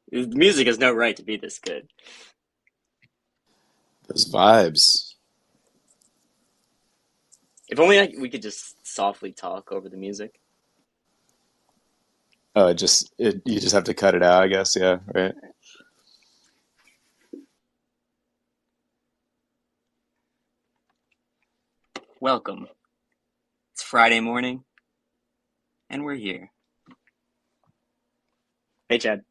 The music has no right to be this good. Those vibes. If only we could just softly talk over the music. Oh, you just have to cut it out, I guess. Yeah, right. Welcome. It's Friday morning, and we're here. Hey, Chad.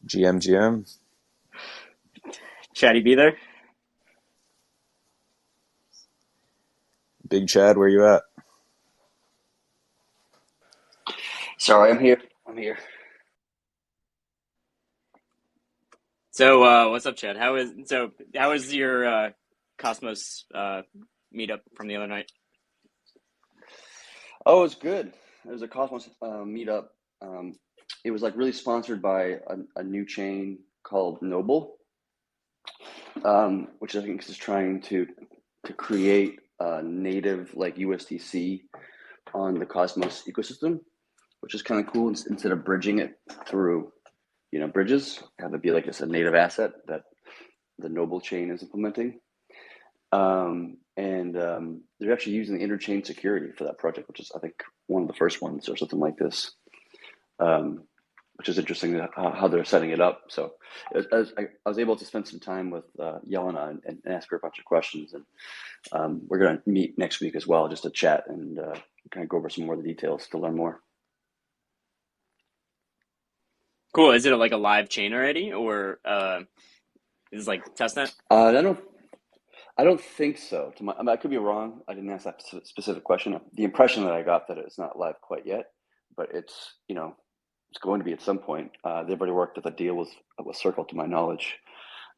GM. Chatty be there? Big Chad, where you at? Sorry, I'm here. I'm here. So, what's up, Chad? How was your Cosmos meetup from the other night? Oh, it's good. It was a Cosmos meetup. It was like really sponsored by a new chain called Noble, which I think is trying to create a native like USDC on the Cosmos ecosystem, which is kind of cool. Instead of bridging it through, bridges, have it be like it's a native asset that the Noble chain is implementing. And they're actually using the interchain security for that project, which is, I think, one of the first ones or something like this, which is interesting how they're setting it up. So I was able to spend some time with Yelena and ask her a bunch of questions. And we're going to meet next week as well, just to chat and kind of go over some more of the details to learn more. Cool. Is it like a live chain already, or is it like testnet? I don't think so. I could be wrong. I didn't ask that specific question. The impression that I got that it's not live quite yet, but it's it's going to be at some point. They've already worked with a deal with Circle, to my knowledge,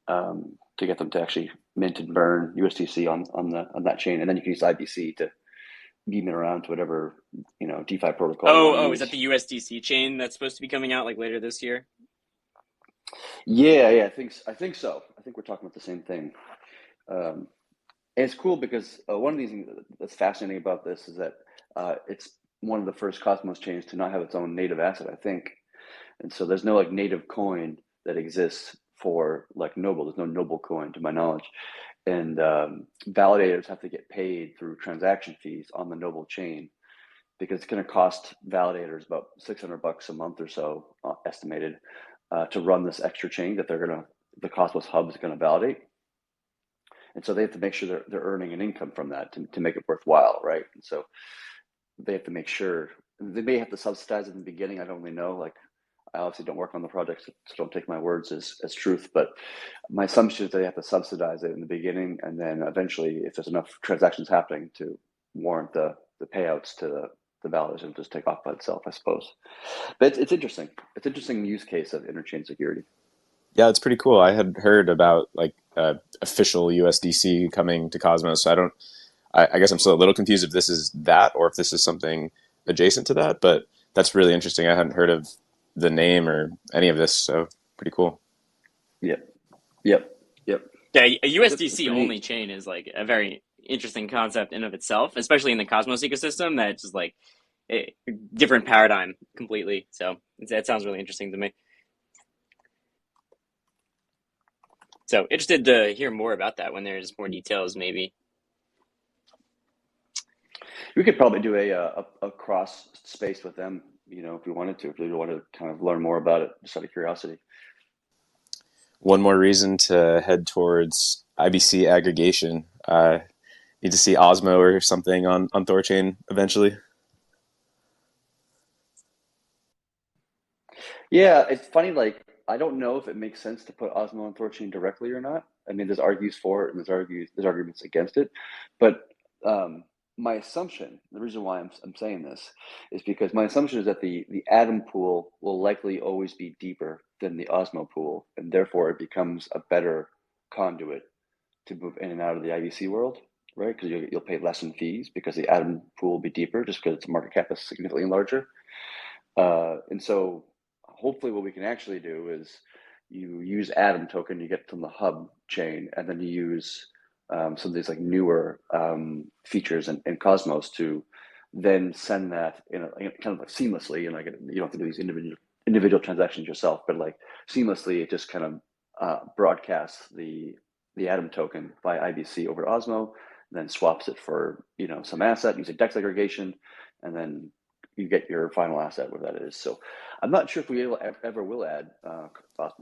to get them to actually mint and burn USDC on that chain, and then you can use IBC to beam it around to whatever DeFi protocol you want to Oh, is use. that the USDC chain that's supposed to be coming out like later this year? Yeah, I think so. I think we're talking about the same thing. And it's cool because one of the things that's fascinating about this is that it's one of the first Cosmos chains to not have its own native asset, I think. And so there's no like native coin that exists for like Noble. There's no Noble coin to my knowledge. And validators have to get paid through transaction fees on the Noble chain because it's going to cost validators about $600 a month or so, estimated, to run this extra chain that the Cosmos hub is going to validate. And so they have to make sure they're earning an income from that to make it worthwhile, right? And so they have to make sure they may have to subsidize it in the beginning. I don't really know. Like, I obviously don't work on the project, so don't take my words as truth. But my assumption is they have to subsidize it in the beginning, and then eventually, if there's enough transactions happening to warrant the payouts to the validators, it'll just take off by itself, I suppose. But it's interesting. It's an interesting use case of interchain security. Yeah, it's pretty cool. I had heard about like official USDC coming to Cosmos. So I guess I'm still a little confused if this is that or if this is something adjacent to that, but that's really interesting. I hadn't heard of the name or any of this, so pretty cool. Yep. Yep. Yep. Yeah, a It's USDC pretty only neat. chain is like a very interesting concept in of itself, especially in the Cosmos ecosystem. That's just like a different paradigm completely. So that sounds really interesting to me. So interested to hear more about that when there's more details, maybe. We could probably do a cross space with them, if we wanted to, if we wanted to kind of learn more about it, just out of curiosity. One more reason to head towards IBC aggregation. Need to see Osmo or something on THORChain eventually. Yeah, it's funny. Like, I don't know if it makes sense to put Osmo and THORChain directly or not. I mean, there's arguments for it and there's arguments against it. But my assumption, the reason why I'm saying this, is because my assumption is that the Atom pool will likely always be deeper than the Osmo pool, and therefore it becomes a better conduit to move in and out of the IBC world, right? Because you'll pay less in fees because the Atom pool will be deeper, just because its market cap is significantly larger. And so hopefully what we can actually do is you use Atom token, you get from the hub chain, and then you use some of these like newer features in Cosmos to then send that kind of like seamlessly. You don't have to do these individual transactions yourself, but like seamlessly, it just kind of broadcasts the Atom token by IBC over to Osmo, then swaps it for some asset using DEX aggregation, and then you get your final asset, where that is. So I'm not sure if we ever will add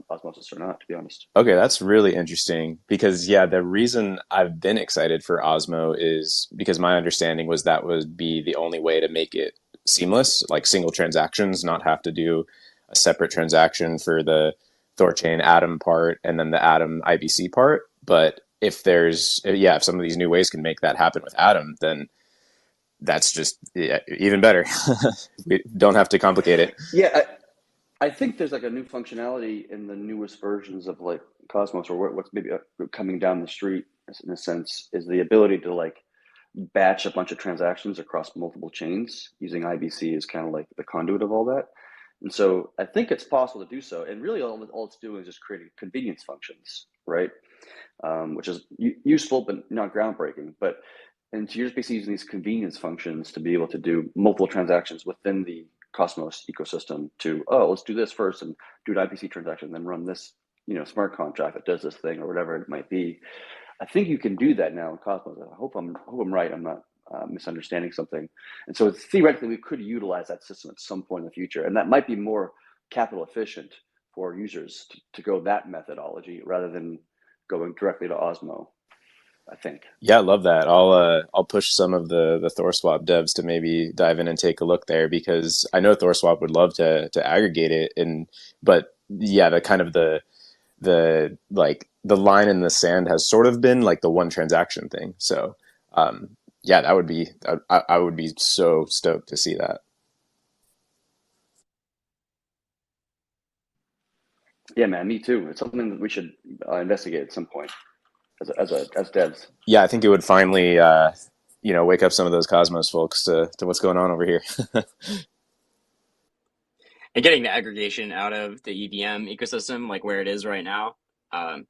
osmosis or not, to be honest. Okay, that's really interesting because yeah, the reason I've been excited for Osmo is because my understanding was that would be the only way to make it seamless, like single transactions, not have to do a separate transaction for the THORChain Atom part and then the Atom IBC part. But if there's, yeah, if some of these new ways can make that happen with Atom, then that's just, yeah, even better. We don't have to complicate it. Yeah, I think there's like a new functionality in the newest versions of like Cosmos, or what's maybe coming down the street in a sense, is the ability to like batch a bunch of transactions across multiple chains using IBC as kind of like the conduit of all that. And so I think it's possible to do so. And really, all it's doing is just creating convenience functions, right? Which is useful but not groundbreaking. And so you're just basically using these convenience functions to be able to do multiple transactions within the Cosmos ecosystem to, oh, let's do this first and do an IPC transaction, then run this, smart contract that does this thing or whatever it might be. I think you can do that now in Cosmos. I hope I'm right. I'm not misunderstanding something. And so theoretically, we could utilize that system at some point in the future, and that might be more capital efficient for users to go that methodology rather than going directly to Osmo, I think. Yeah, I love that. I'll push some of the THORSwap devs to maybe dive in and take a look there because I know THORSwap would love to aggregate it and but yeah, the kind of the like the line in the sand has sort of been like the one transaction thing. So yeah, that would be I would be so stoked to see that. Yeah, man, me too. It's something that we should investigate at some point as devs. Yeah, I think it would finally wake up some of those Cosmos folks to what's going on over here. And getting the aggregation out of the EVM ecosystem, like where it is right now, um,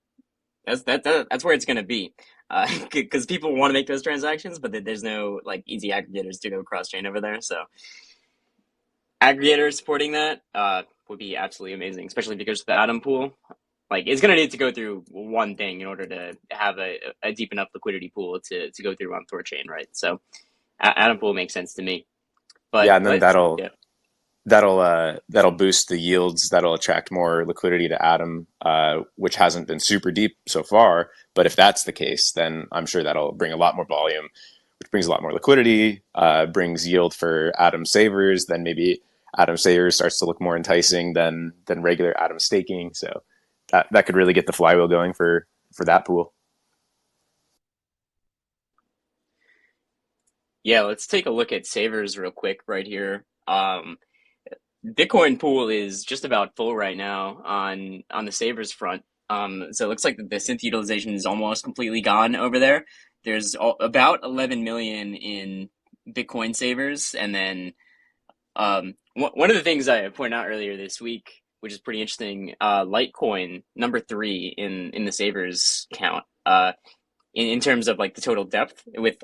that's where it's going to be. Because people want to make those transactions, but there's no like easy aggregators to go cross chain over there. So aggregators supporting that would be absolutely amazing, especially because the Atom pool, like it's going to need to go through one thing in order to have a deep enough liquidity pool to go through on THORChain, right? So Atom pool makes sense to me, Yeah, and then but yeah. that'll boost the yields. That'll attract more liquidity to Atom, which hasn't been super deep so far. But if that's the case, then I'm sure that'll bring a lot more volume, which brings a lot more liquidity, brings yield for Atom savers. Then maybe Atom savers starts to look more enticing than regular Atom staking. So that could really get the flywheel going for that pool. Yeah, let's take a look at savers real quick right here. Bitcoin pool is just about full right now on the savers front. So it looks like the synth utilization is almost completely gone over there. There's about 11 million in Bitcoin savers, and then one of the things I pointed out earlier this week, which is pretty interesting, Litecoin number 3 in the savers count. In terms of like the total depth, with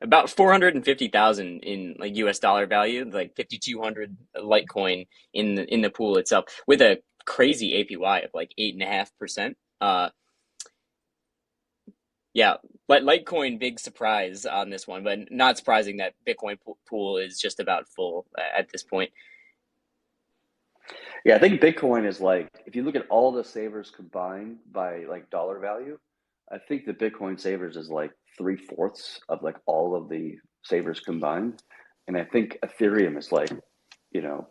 about 450,000 in like US dollar value, like 5,200 Litecoin in the pool itself, with a crazy APY of like 8.5%. yeah, Litecoin, big surprise on this one, but not surprising that Bitcoin pool is just about full at this point. Yeah, I think Bitcoin is like, if you look at all the savers combined by like dollar value, I think the Bitcoin savers is like 3/4 of like all of the savers combined. And I think Ethereum is like, you know,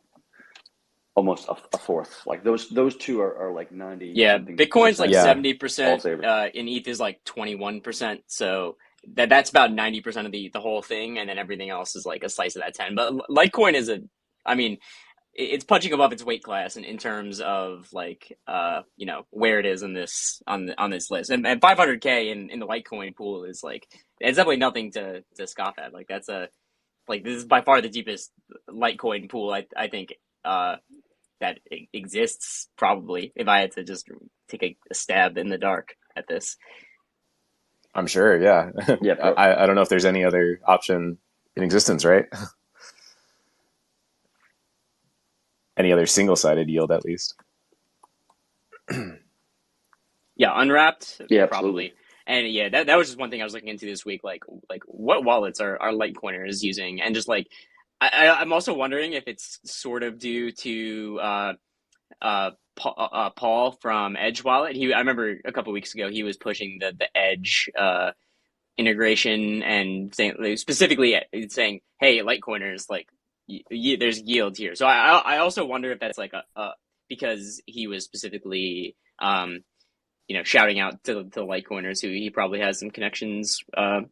almost a fourth. Like those two are like 90 Yeah, something Bitcoin's like percent of Yeah, all 70%, savers. and ETH is like 21%. So that's about 90% of the whole thing, and then everything else is like a slice of that 10. But Litecoin is I mean, it's punching above its weight class in terms of like where it is in this on this list. And 500K in the Litecoin pool is like it's definitely nothing to scoff at. Like that's a like this is by far the deepest Litecoin pool I think that exists, probably, if I had to just take a stab in the dark at this. I'm sure. Yeah, Yeah, I don't know if there's any other option in existence, right? Any other single-sided yield, at least. Yeah, Unwrapped, yeah, absolutely. probably. And yeah, that was just one thing I was looking into this week, like what wallets are Litecoiners using, and just like I'm also wondering if it's sort of due to Paul from Edge Wallet. I remember a couple weeks ago he was pushing the Edge integration and saying like, specifically saying, "Hey, Litecoiners, like there's yield here." So I also wonder if that's like a because he was specifically shouting out to Litecoiners who he probably has some connections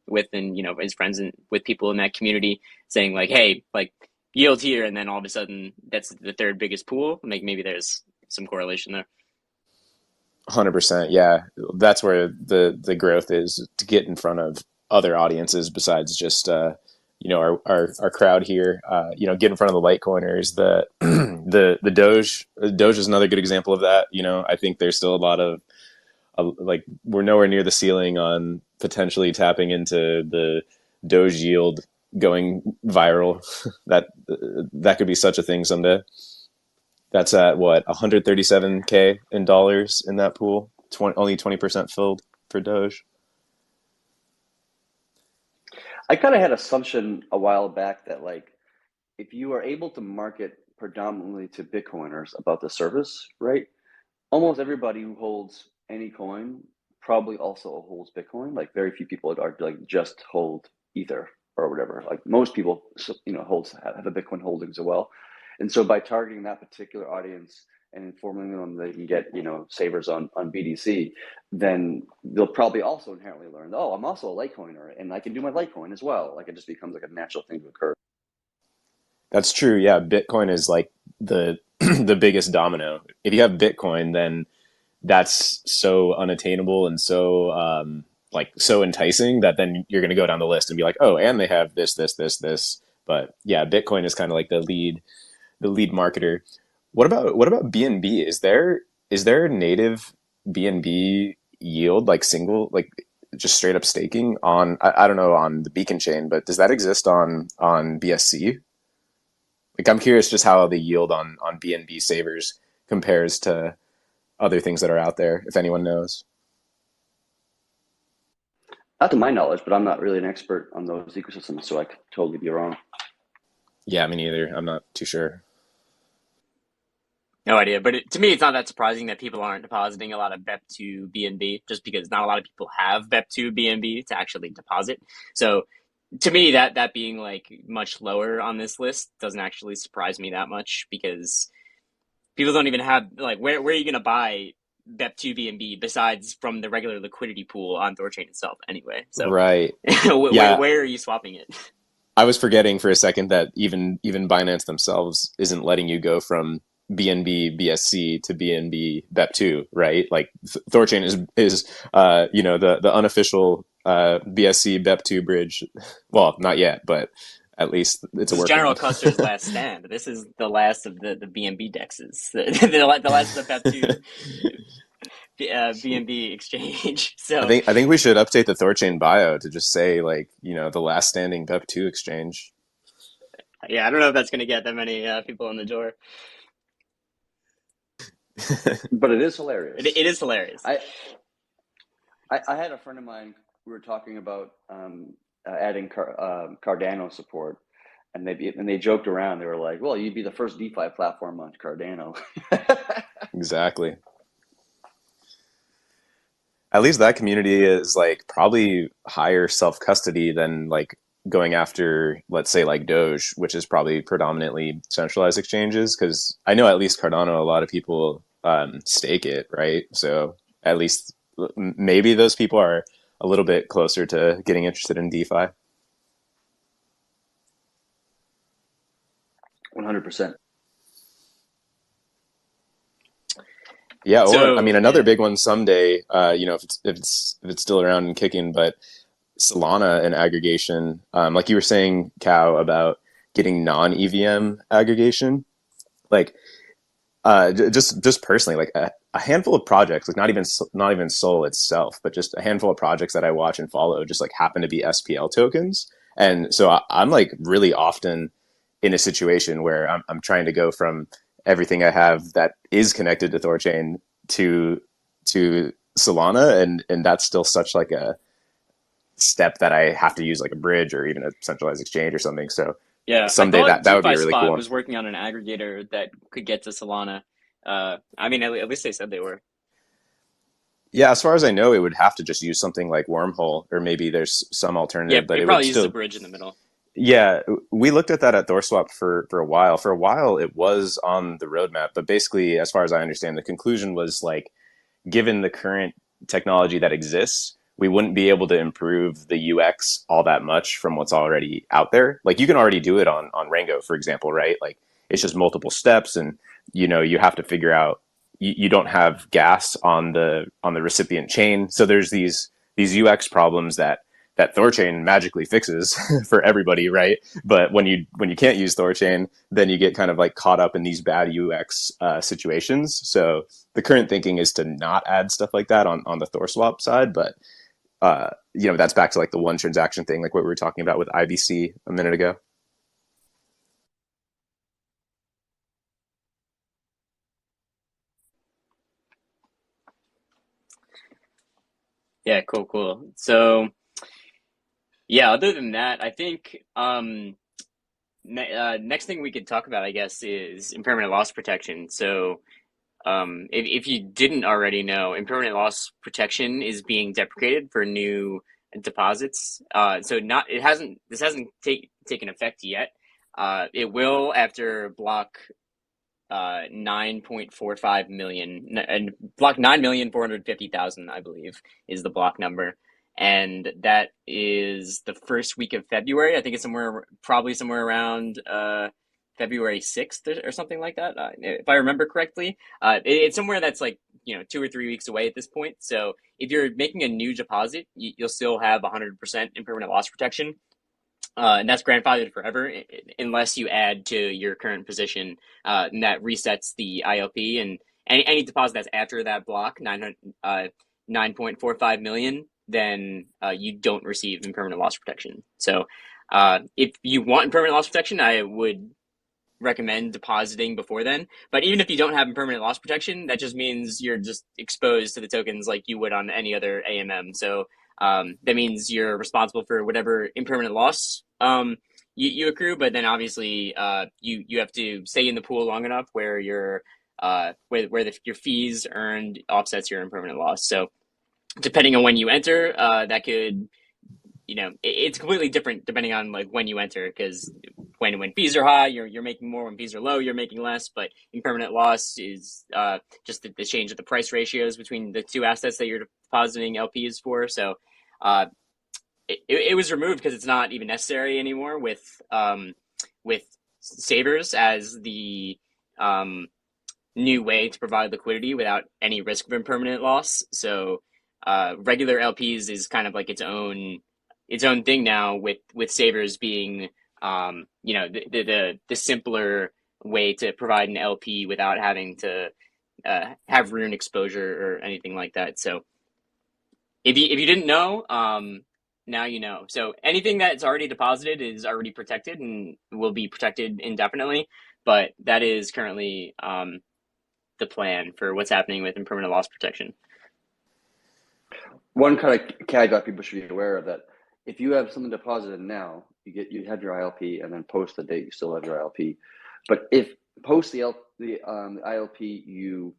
with, and his friends and with people in that community, saying like, "Hey, like yield here," and then all of a sudden that's the third biggest pool. Like maybe there's some correlation there. 100%. Yeah, that's where the growth is, to get in front of other audiences besides just our crowd here. Get in front of the Litecoiners. The Doge is another good example of that. I think there's still a lot of like we're nowhere near the ceiling on potentially tapping into the Doge yield going viral. that could be such a thing someday. That's at what, 137K in dollars in that pool. Only 20% filled for Doge. I kind of had assumption a while back that like if you are able to market predominantly to Bitcoiners about the service, right? Almost everybody who holds any coin probably also holds Bitcoin. Like very few people are like just hold Ether or whatever. Like most people, have a Bitcoin holdings as well. And so by targeting that particular audience and informing them they can get savers on BDC, then they'll probably also inherently learn, oh, I'm also a Litecoiner and I can do my Litecoin as well. Like it just becomes like a natural thing to occur. That's true. Yeah, Bitcoin is like the the biggest domino. If you have Bitcoin, then that's so unattainable and so so enticing that then you're going to go down the list and be like, oh, and they have this, this, this, this. But yeah, Bitcoin is kind of like the lead marketer. What about BNB? Is there a native BNB yield, like single, like just straight up staking on, I don't know, on the Beacon chain, but does that exist on BSC? Like I'm curious just how the yield on BNB savers compares to other things that are out there, if anyone knows. Not to my knowledge, but I'm not really an expert on those ecosystems, so I could totally be wrong. Yeah, me neither. I'm not too sure. No idea, but to me, it's not that surprising that people aren't depositing a lot of BEP to BNB, just because not a lot of people have BEP to BNB to actually deposit. So to me, that being like much lower on this list doesn't actually surprise me that much, because people don't even have like where are you going to buy BEP to BNB besides from the regular liquidity pool on THORChain itself anyway. So Right. where Yeah, where are you swapping it? I was forgetting for a second that even Binance themselves isn't letting you go from BNB BSC to BNB BEP2, right? Like Thorchain is the unofficial BSC BEP2 bridge. Well, not yet, but at least it's a This is workaround. General Custer's last stand. This is the last of the BNB dexes, the last of the BEP2 BNB exchange. I So think I think we should update the Thorchain bio to just say like, the last standing BEP2 exchange. yeah, I don't know if that's going to get that many people in the door. but it is hilarious. It is hilarious. I, I had a friend of mine. We were talking about adding Cardano support, and they joked around. They were like, "Well, you'd be the first DeFi platform on Cardano." Exactly. At least that community is like probably higher self custody than like going after, let's say, like Doge, which is probably predominantly centralized exchanges. Because I know at least Cardano, a lot of people stake it, right? So at least maybe those people are a little bit closer to getting interested in DeFi. 100%. Yeah, or I So mean, another yeah, big one someday. If it's still around and kicking, but Solana and aggregation, like you were saying, Cal, about getting non EVM aggregation. Like, just personally, like a handful of projects, like not even Sol itself, but just a handful of projects that I watch and follow, just like happen to be SPL tokens, and so I'm like really often in a situation where I'm trying to go from everything I have that is connected to THORChain to to Solana, and that's still such like a step that I have to use like a bridge or even a centralized exchange or something. So yeah. I someday thought that would be DeFi a really cool Spot one. was working on an aggregator that could get to Solana. I mean, at least they said they were. Yeah, as far as I know, it would have to just use something like Wormhole, or maybe there's some Yeah, alternative, but it it would probably uses a still. bridge in the middle. Yeah, we looked at that at THORSwap for a while. For a while, it was on the roadmap, but basically, as far as I understand, the conclusion was like, given the current technology that exists, we wouldn't be able to improve the UX all that much from what's already out there. Like you can already do it on Rango, for example, right? Like it's just multiple steps, and you have to figure out you don't have gas on the recipient chain, so there's these UX problems that THORChain magically fixes for everybody, right? But when you can't use THORChain, then you get kind of like caught up in these bad UX situations. So the current thinking is to not add stuff like that on the THORSwap side, but that's back to like the one transaction thing, like what we were talking about with IBC a minute ago. Yeah, cool, cool. So yeah, other than that, I think next thing we could talk about, I guess, is impermanent loss protection. So if you didn't already know, impermanent loss protection is being deprecated for new deposits. So not it hasn't this hasn't taken effect yet. It will after block 9.45 million and block 9,450,000, I believe, is the block number. And that is the first week of February. I think it's probably somewhere around February 6th or something like that, if I remember correctly. It's somewhere that's like, 2 or 3 weeks away at this point. So if you're making a new deposit, you'll still have 100% impermanent loss protection. And that's grandfathered forever unless you add to your current position, and that resets the ILP. And any deposit that's after that block, 9.45 million, then you don't receive impermanent loss protection. So if you want impermanent loss protection, I would recommend depositing before then. But even if you don't have impermanent loss protection, that just means you're just exposed to the tokens like you would on any other AMM. So that means you're responsible for whatever impermanent loss you accrue, but then obviously you have to stay in the pool long enough where your fees earned offsets your impermanent loss. So depending on when you enter, that could it's completely different depending on like when you enter, because when fees are high, you're making more. When fees are low, you're making less. But impermanent loss is just the change of the price ratios between the two assets that you're depositing LPs for. So uh, it was removed because it's not even necessary anymore with savers as the new way to provide liquidity without any risk of impermanent loss. So regular LPs is kind of like its own thing now, with savers being the simpler way to provide an LP without having to have rune exposure or anything like that. So if you didn't know, now you know. So anything that's already deposited is already protected and will be protected indefinitely. But that is currently the plan for what's happening with impermanent loss protection? One kind of caveat people should be aware of that if you have something deposited now, you have your ILP, and then post the date you still have your ILP. But if post the ILP you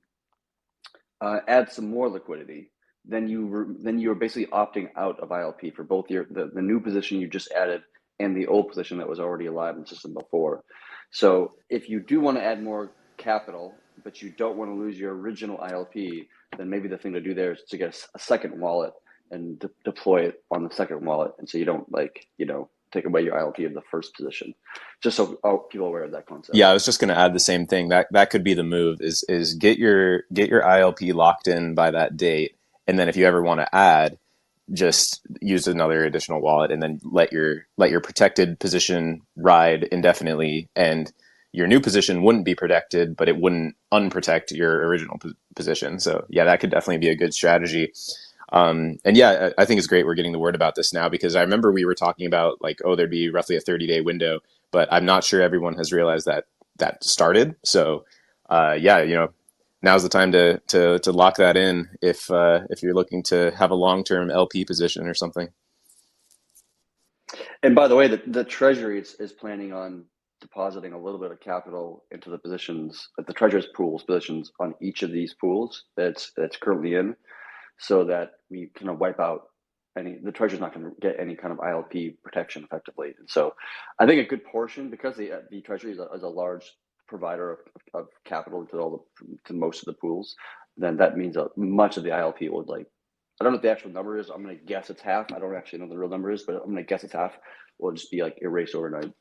add some more liquidity, then you're basically opting out of ILP for both the new position you just added and the old position that was already alive in the system before. So if you do want to add more capital, but you don't want to lose your original ILP, then maybe the thing to do there is to get a second wallet and deploy it on the second wallet, and so you don't take away your ILP of the first position. Just so people are aware of that concept. Yeah, I was just going to add the same thing. That could be the move: is get your ILP locked in by that date, and then if you ever want to add, just use another additional wallet, and then let your protected position ride indefinitely, and your new position wouldn't be protected, but it wouldn't unprotect your original position. So yeah, that could definitely be a good strategy. And yeah, I think it's great we're getting the word about this now, because I remember we were talking about like, oh, there'd be roughly a 30-day window, but I'm not sure everyone has realized that started. So yeah, now's the time to lock that in if you're looking to have a long-term LP position or something. And by the way, the Treasury is planning on depositing a little bit of capital into the positions, the Treasury's pools positions on each of these pools that's currently in, so that we kind of wipe out the Treasury's not going to get any kind of ILP protection effectively. And so I think a good portion, because the Treasury is a large provider of capital to most of the pools, then that means much of the ILP would, I don't know what the actual number is. I'm going to guess it's half. I don't actually know what the real number is, but I'm going to guess it's half. Will just be erased overnight.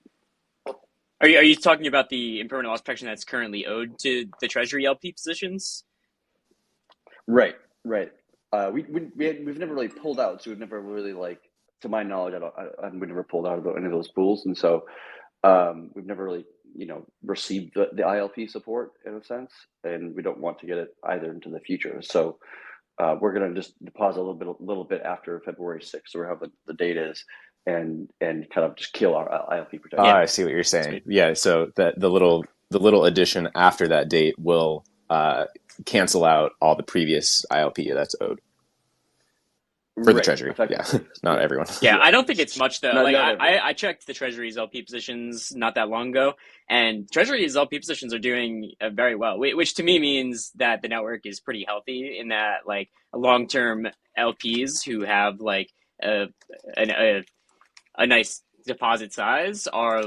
Are you talking about the impermanent loss protection that's currently owed to the Treasury LP positions? Right. We've never really pulled out, so we've never really, to my knowledge, we've never pulled out of any of those pools, and so we've never really received the ILP support in a sense, and we don't want to get it either into the future. So we're going to just deposit a little bit after February 6th, so we have the date is, and kind of just kill our ILP protection. I see what you're saying. Yeah, so the little addition after that date will cancel out all the previous ILP that's owed for the Treasury. Yeah, not everyone. Yeah, I don't think it's much though. I checked the Treasury's LP positions not that long ago, and Treasury's LP positions are doing very well, which to me means that the network is pretty healthy, in that long-term LPs who have a nice deposit size are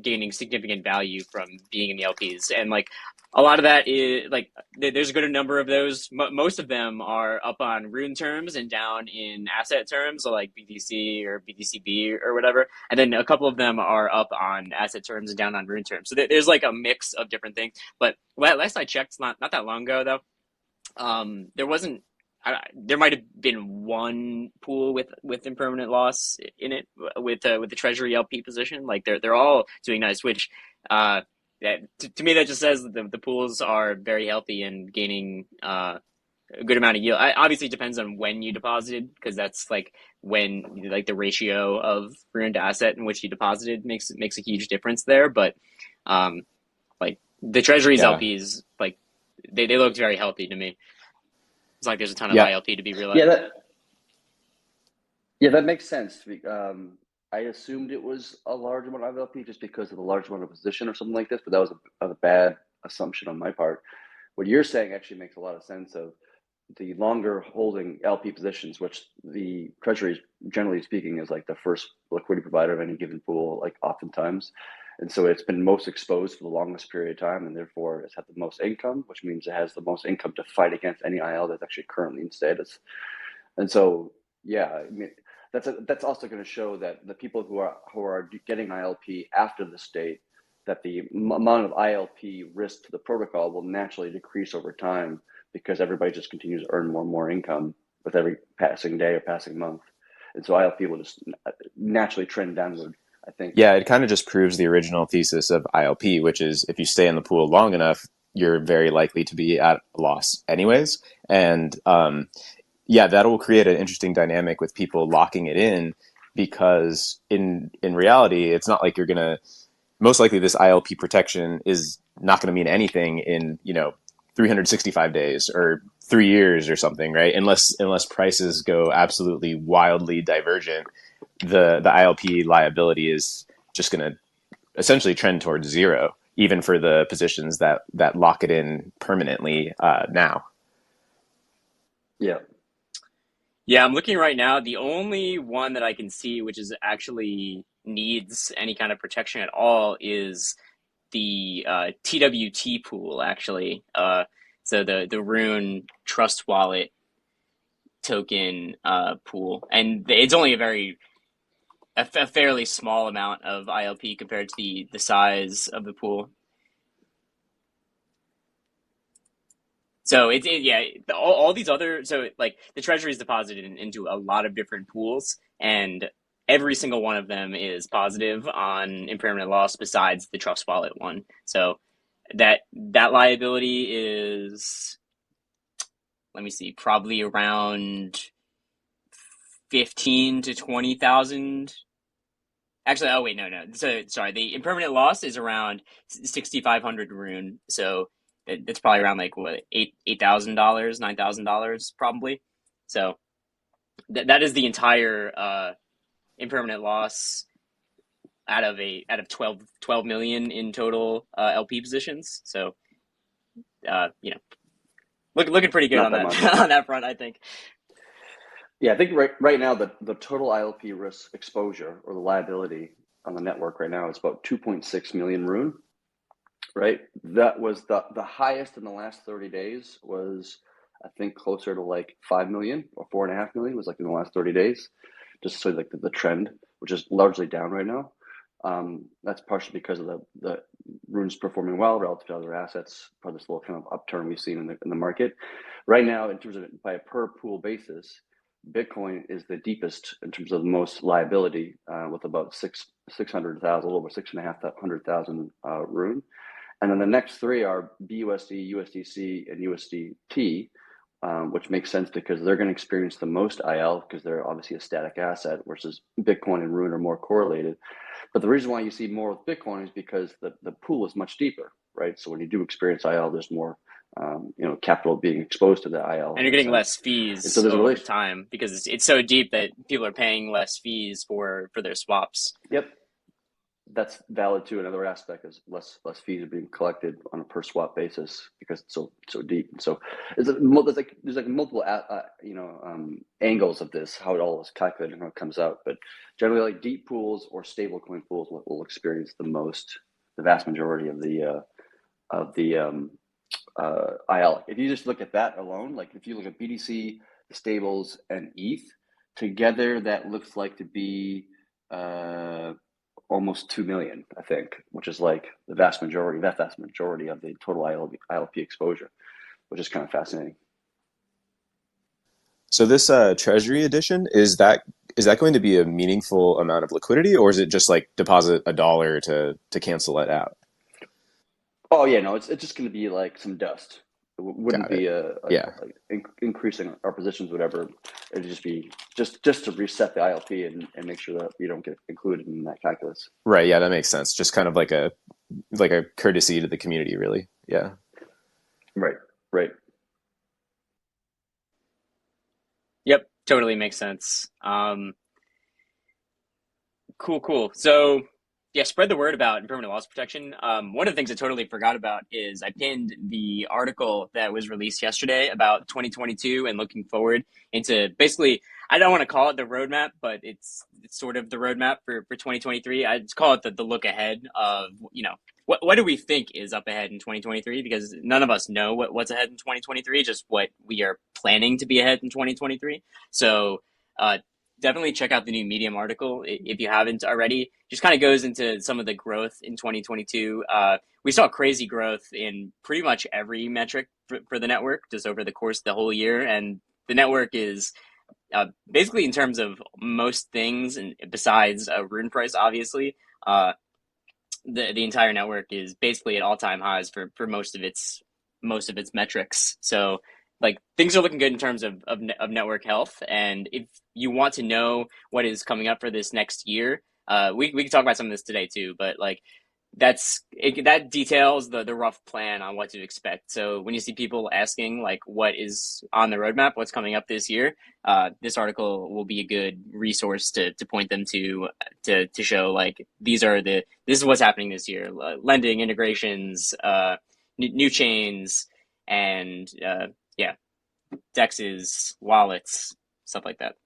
gaining significant value from being in the LPs, and a lot of that is there's a good number of those. Most of them are up on Rune terms and down in asset terms, so like BTC or BTCB or whatever, and then a couple of them are up on asset terms and down on Rune terms. So there's a mix of different things. But last I checked, not that long ago though, there wasn't. There might have been one pool with impermanent loss in it with the Treasury LP position. They're all doing nice, which to me that just says that the pools are very healthy and gaining a good amount of yield. Obviously, it depends on when you deposited, because that's when the ratio of Rune to asset in which you deposited makes a huge difference there. But the Treasury's LPs, they looked very healthy to me. It's there's a ton of ILP to be realized. That makes sense. I assumed it was a large amount of ILP just because of the large amount of position or something like this, but that was a bad assumption on my part. What you're saying actually makes a lot of sense of the longer holding LP positions, which the Treasury, generally speaking, is the first liquidity provider of any given pool, oftentimes. And so it's been most exposed for the longest period of time, and therefore it's had the most income, which means it has the most income to fight against any IL that's actually currently in status. And so, yeah, I mean, that's also going to show that the people who are getting ILP after this date, that the amount of ILP risk to the protocol will naturally decrease over time, because everybody just continues to earn more and more income with every passing day or passing month. And so ILP will just naturally trend downward, I think. Yeah, it kind of just proves the original thesis of ILP, which is if you stay in the pool long enough, you're very likely to be at a loss anyways. And yeah, that will create an interesting dynamic with people locking it in, because in reality, it's not like you're going to, most likely this ILP protection is not going to mean anything in, 365 days or 3 years or something, right? Unless prices go absolutely wildly divergent, the ILP liability is just going to essentially trend towards zero, even for the positions that lock it in permanently now. Yeah. Yeah, I'm looking right now. The only one that I can see which is actually needs any kind of protection at all is the TWT pool, actually. So the Rune Trust Wallet token pool, and it's only a fairly small amount of ILP compared to the size of the pool. So yeah, all these other, so like the treasury is deposited into a lot of different pools, and every single one of them is positive on impermanent loss besides the trust wallet one. So that liability is, let me see, probably around 15 to 20,000. Actually, oh wait, no. So sorry, the impermanent loss is around 6,500 rune. So it's probably around like what, $8,000, $9,000 probably. So that is the entire impermanent loss out of 12 million in total LP positions. So looking pretty good Not on that that much. on that front, I think. Yeah, I think right now the total ILP risk exposure or the liability on the network right now is about 2.6 million rune. Right, that was the highest in the last 30 days. Was I think closer to like 5 million or 4.5 million was like in the last 30 days. Just so like the trend, which is largely down right now. That's partially because of the runes performing well relative to other assets. Probably this little kind of upturn we've seen in the market right now in terms of by a per pool basis. Bitcoin is the deepest in terms of the most liability, with about 600,000, a little over 6,500,000 rune. And then the next three are BUSD, USDC, and USDT, which makes sense because they're going to experience the most IL because they're obviously a static asset, versus Bitcoin and Rune are more correlated. But the reason why you see more with Bitcoin is because the pool is much deeper, right? So when you do experience IL, there's more capital being exposed to the IL. And you're getting less And so fees there's a over relation. time because it's so deep that people are paying less fees for their swaps. Yep, that's valid too. Another aspect is less fees are being collected on a per swap basis because it's so deep. And so there's multiple angles of this, how it all is calculated and how it comes out. But generally, like deep pools or stable coin pools will experience the vast majority of the IL. If you just look at that alone, like if you look at BTC, the stables, and ETH together, that looks like to be almost 2 million, I think, which is like the vast majority of the total ILP exposure, which is kind of fascinating. So this treasury edition, is that going to be a meaningful amount of liquidity, or is it just like deposit $1 to cancel it out? Oh yeah, no, it's just going to be like some dust. It wouldn't Got it. be Yeah. increasing our positions, whatever. It'd just be just to reset the ILP and make sure that you don't get included in that calculus. Right. Yeah, that makes sense. Just kind of like a courtesy to the community, really. Yeah. Right, right. Yep, totally makes sense. Cool. So, yeah, spread the word about impermanent loss protection. One of the things I totally forgot about is I pinned the article that was released yesterday about 2022 and looking forward into basically, I don't want to call it the roadmap, but it's sort of the roadmap for 2023. I'd call it the look ahead of, what do we think is up ahead in 2023? Because none of us know what's ahead in 2023, just what we are planning to be ahead in 2023. So, definitely check out the new Medium article if you haven't already. Just kind of goes into some of the growth in 2022. We saw crazy growth in pretty much every metric for the network just over the course of the whole year. And the network is basically, in terms of most things, and besides rune price, obviously, the entire network is basically at all-time highs for most of its metrics. So like things are looking good in terms of network health. And if you want to know what is coming up for this next year, we can talk about some of this today too. But like that details the rough plan on what to expect. So when you see people asking like what is on the roadmap, what's coming up this year, this article will be a good resource to point them to show like this is what's happening this year: lending integrations, new chains, and yeah, dexes, wallets, stuff like that.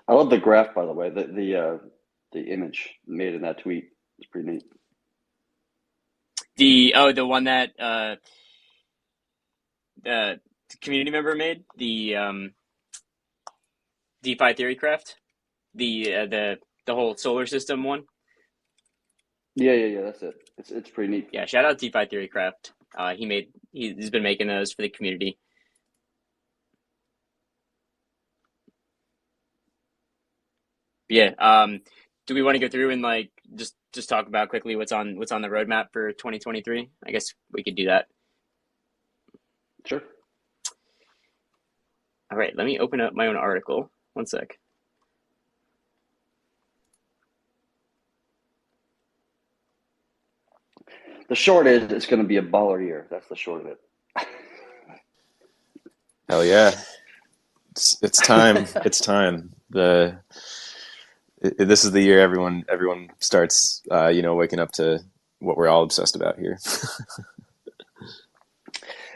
I love the graph, by the way. The image made in that tweet is pretty neat. The one that the community member made, the DeFi theory craft, the whole solar system one. Yeah. That's it. It's pretty neat. Yeah, shout out DeFi theory craft. He's been making those for the community. Yeah. Do we want to go through and like just talk about quickly what's on the roadmap for 2023? I guess we could do that. Sure. All right, let me open up my own article. One sec. The short is it's going to be a baller year. That's the short of it. Hell yeah. It's time. It's time. This is the year everyone starts waking up to what we're all obsessed about here.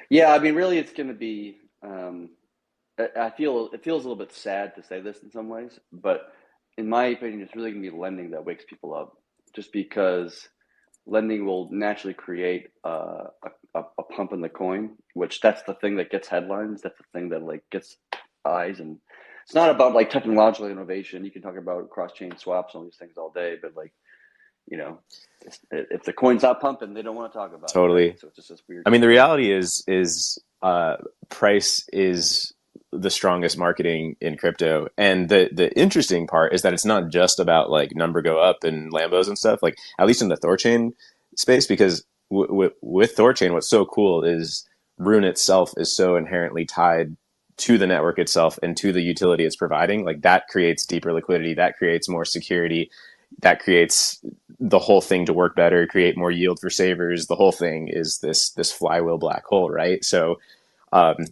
Yeah, I mean, really, it's going to be. I feel it feels a little bit sad to say this in some ways, but in my opinion, it's really going to be lending that wakes people up, just because lending will naturally create a pump in the coin, which that's the thing that gets headlines. That's the thing that like gets eyes, and it's not about like technological innovation. You can talk about cross-chain swaps and all these things all day, but like, if the coin's not pumping, they don't want to talk about it. Totally. Right? So it's just this weird. I mean, the reality is price is the strongest marketing in crypto, and the interesting part is that it's not just about like number go up and Lambos and stuff. Like at least in the THORChain space, because with THORChain, what's so cool is Rune itself is so inherently tied to the network itself and to the utility it's providing. Like that creates deeper liquidity, that creates more security, that creates the whole thing to work better, create more yield for savers. The whole thing is this flywheel black hole, right? So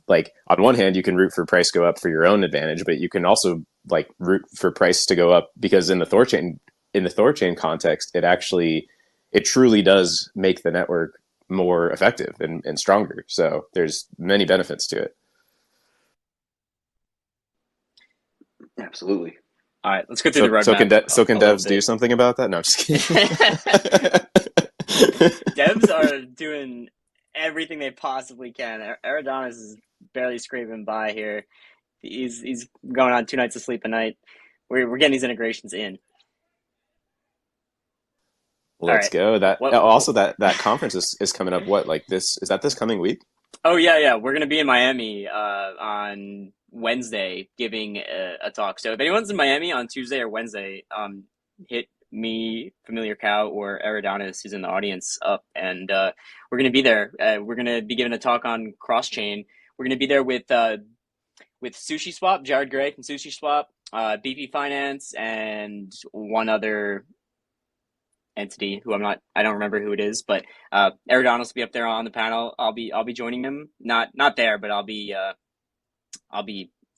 like on one hand, you can root for price go up for your own advantage, but you can also like root for price to go up because in the THORChain context, it truly does make the network more effective and stronger. So there's many benefits to it. Absolutely. All right, let's go through the roadmap. So can devs do something about that? No, I'm just kidding. Devs are doing everything they possibly can. Eridanis is barely scraping by here. He's going on 2 nights of sleep a night. We're getting these integrations in. Let's go. That also that conference is coming up. What, like this? Is that this coming week? Oh yeah. We're gonna be in Miami on Wednesday giving a talk. So if anyone's in Miami on Tuesday or Wednesday, hit me, Familiar Cow, or Eridanis, who's in the audience, up, and we're gonna be there. We're gonna be giving a talk on cross-chain. We're gonna be there with Sushi Swap, Jared Gray from Sushi Swap, BP Finance, and one other entity who I don't remember who it is, but Eridanos will be up there on the panel. I'll be joining him. Not there, but I'll be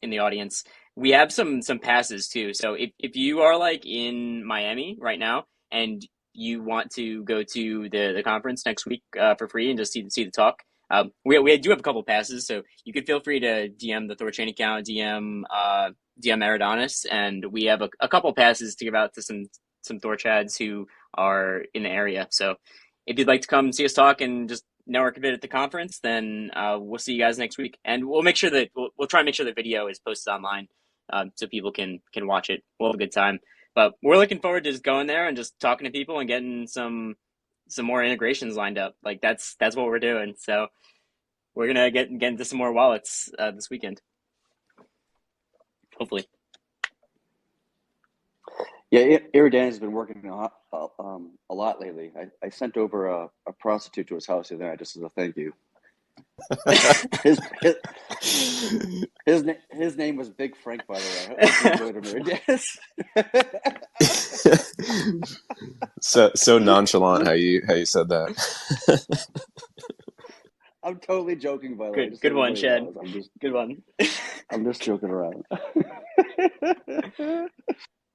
in the audience. We have some passes too. So if you are like in Miami right now and you want to go to the conference next week for free and just see the talk, we do have a couple passes, so you could feel free to DM the THORChain account, DM Eridanis, and we have a couple passes to give out to some THORChads who are in the area. So if you'd like to come see us talk and just network a bit at the conference, then we'll see you guys next week, and we'll make sure that we'll try and make sure the video is posted online so people can watch it. We'll have a good time, but we're looking forward to just going there and just talking to people and getting some more integrations lined up. Like that's what we're doing. So we're gonna get into some more wallets this weekend, hopefully. Yeah, Eridan has been working a lot lately. I sent over a prostitute to his house the other night just as a thank you. His his his name was Big Frank, by the way. I hope you enjoyed him. Yes. So nonchalant how you said that. I'm totally joking, by the way, Good just so good one, everybody Chad. knows. Good one. I'm just joking around.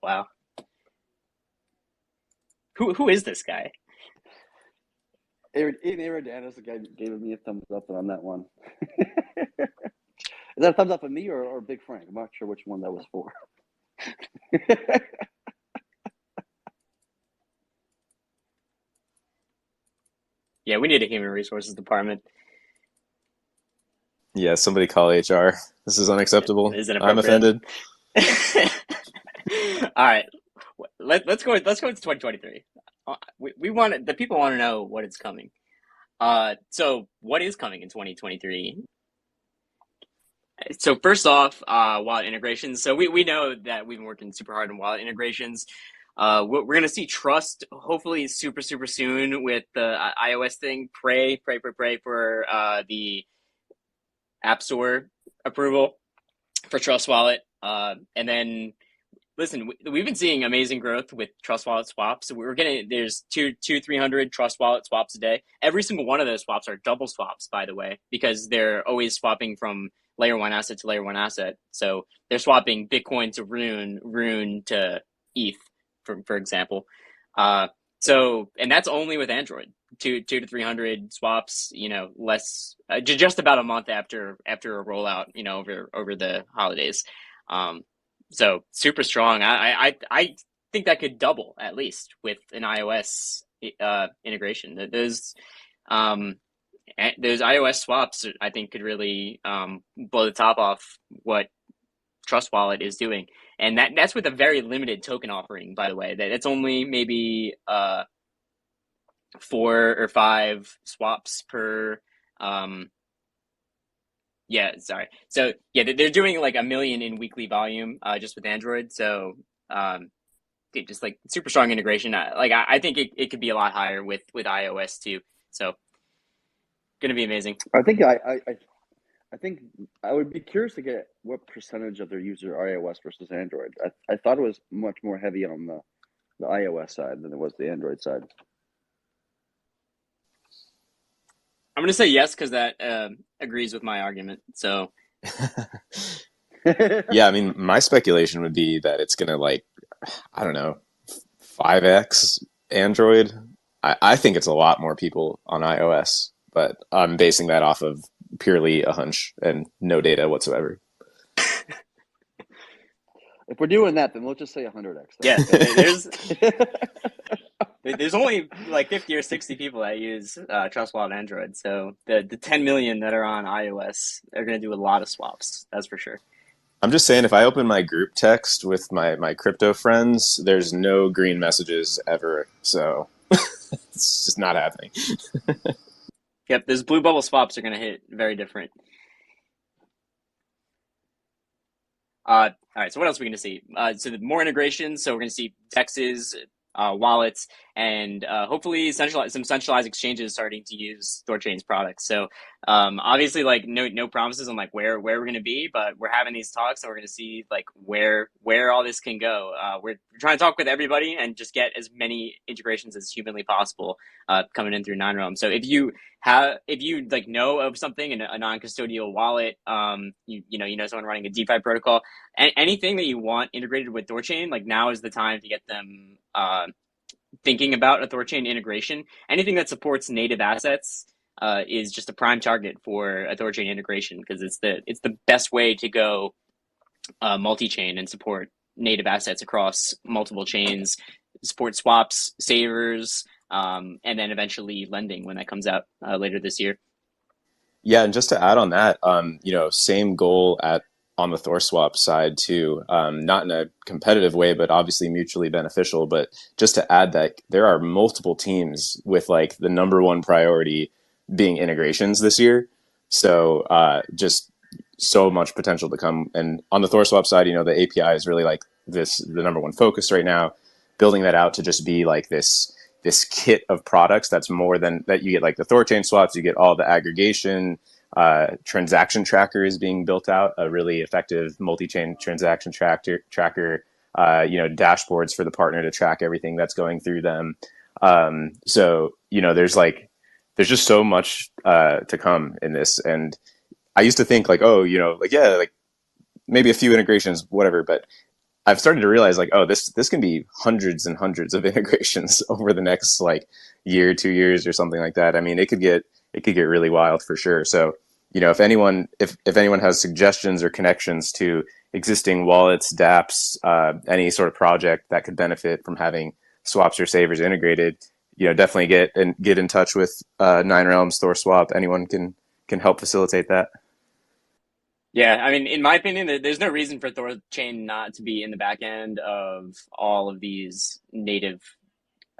Wow. Who is this guy? Aaron Danis, the guy gave me a thumbs up on that one. Is that a thumbs up for me or Big Frank? I'm not sure which one that was for. Yeah, we need a human resources department. Yeah, somebody call HR. This is unacceptable. Is I'm inappropriate. offended. All right, let's go. Let's go to 2023. We want the people want to know what is coming. So what is coming in 2023? So first off, wallet integrations. So we know that we've been working super hard on wallet integrations. We're going to see Trust hopefully super soon with the iOS thing. Pray for the App Store approval for Trust Wallet. And then listen, we've been seeing amazing growth with Trust Wallet swaps. We're getting there's 300 Trust Wallet swaps a day. Every single one of those swaps are double swaps, by the way, because they're always swapping from layer one asset to layer one asset. So they're swapping Bitcoin to Rune to ETH, for example. So and that's only with Android. 200 to 300 swaps, less just about a month after a rollout, over the holidays. So super strong. I think that could double at least with an iOS integration. Those iOS swaps I think could really blow the top off what Trust Wallet is doing, and that's with a very limited token offering. By the way, that's only maybe 4 or 5 swaps per. Yeah, sorry. So yeah, they're doing like 1 million in weekly volume just with Android. So just like super strong integration. I think it could be a lot higher with iOS too. So gonna be amazing. I think I would be curious to get what percentage of their users are iOS versus Android. I thought it was much more heavy on the iOS side than it was the Android side. I'm gonna say yes because that agrees with my argument. So Yeah, I mean, my speculation would be that it's gonna like, I don't know, 5x Android. I think it's a lot more people on iOS, but I'm basing that off of purely a hunch and no data whatsoever. If we're doing that, then we'll just say 100x. Yeah, there's only like 50 or 60 people that use Trust Wallet Android. So the 10 million that are on iOS are gonna do a lot of swaps. That's for sure. I'm just saying, if I open my group text with my crypto friends, there's no green messages ever. So it's just not happening. Yep, those blue bubble swaps are gonna hit very different. All right, so what else are we going to see? So the more integrations. So we're going to see DEXs, wallets, and hopefully some centralized exchanges starting to use THORChain's products. So obviously, like no promises on like where we're going to be, but we're having these talks, and we're going to see like where all this can go. We're trying to talk with everybody and just get as many integrations as humanly possible coming in through Nine Realm. So if you like know of something in a non-custodial wallet, you know someone running a DeFi protocol, anything that you want integrated with THORChain, like now is the time to get them thinking about a THORChain integration. Anything that supports native assets is just a prime target for a THORChain integration because it's the best way to go multi-chain and support native assets across multiple chains, support swaps, savers, and then eventually lending when that comes out later this year. Yeah, and just to add on that, same goal on the THORSwap side too, not in a competitive way, but obviously mutually beneficial. But just to add that there are multiple teams with like the number one priority being integrations this year. So just so much potential to come. And on the THORSwap side, the API is really like the number one focus right now, building that out to just be like this kit of products that's more than that. You get like the THORChain swaps, you get all the aggregation, Transaction tracker is being built out, a really effective multi-chain transaction tracker. Dashboards for the partner to track everything that's going through them. There's just so much to come in this. And I used to think like, oh, like maybe a few integrations, whatever. But I've started to realize like, oh, this can be hundreds and hundreds of integrations over the next like year, 2 years, or something like that. I mean, it could get really wild for sure. So, if anyone has suggestions or connections to existing wallets, DApps, any sort of project that could benefit from having swaps or savers integrated, definitely get in touch with Nine Realms, THORSwap. Anyone can help facilitate that. Yeah, I mean, in my opinion, there's no reason for THORChain not to be in the back end of all of these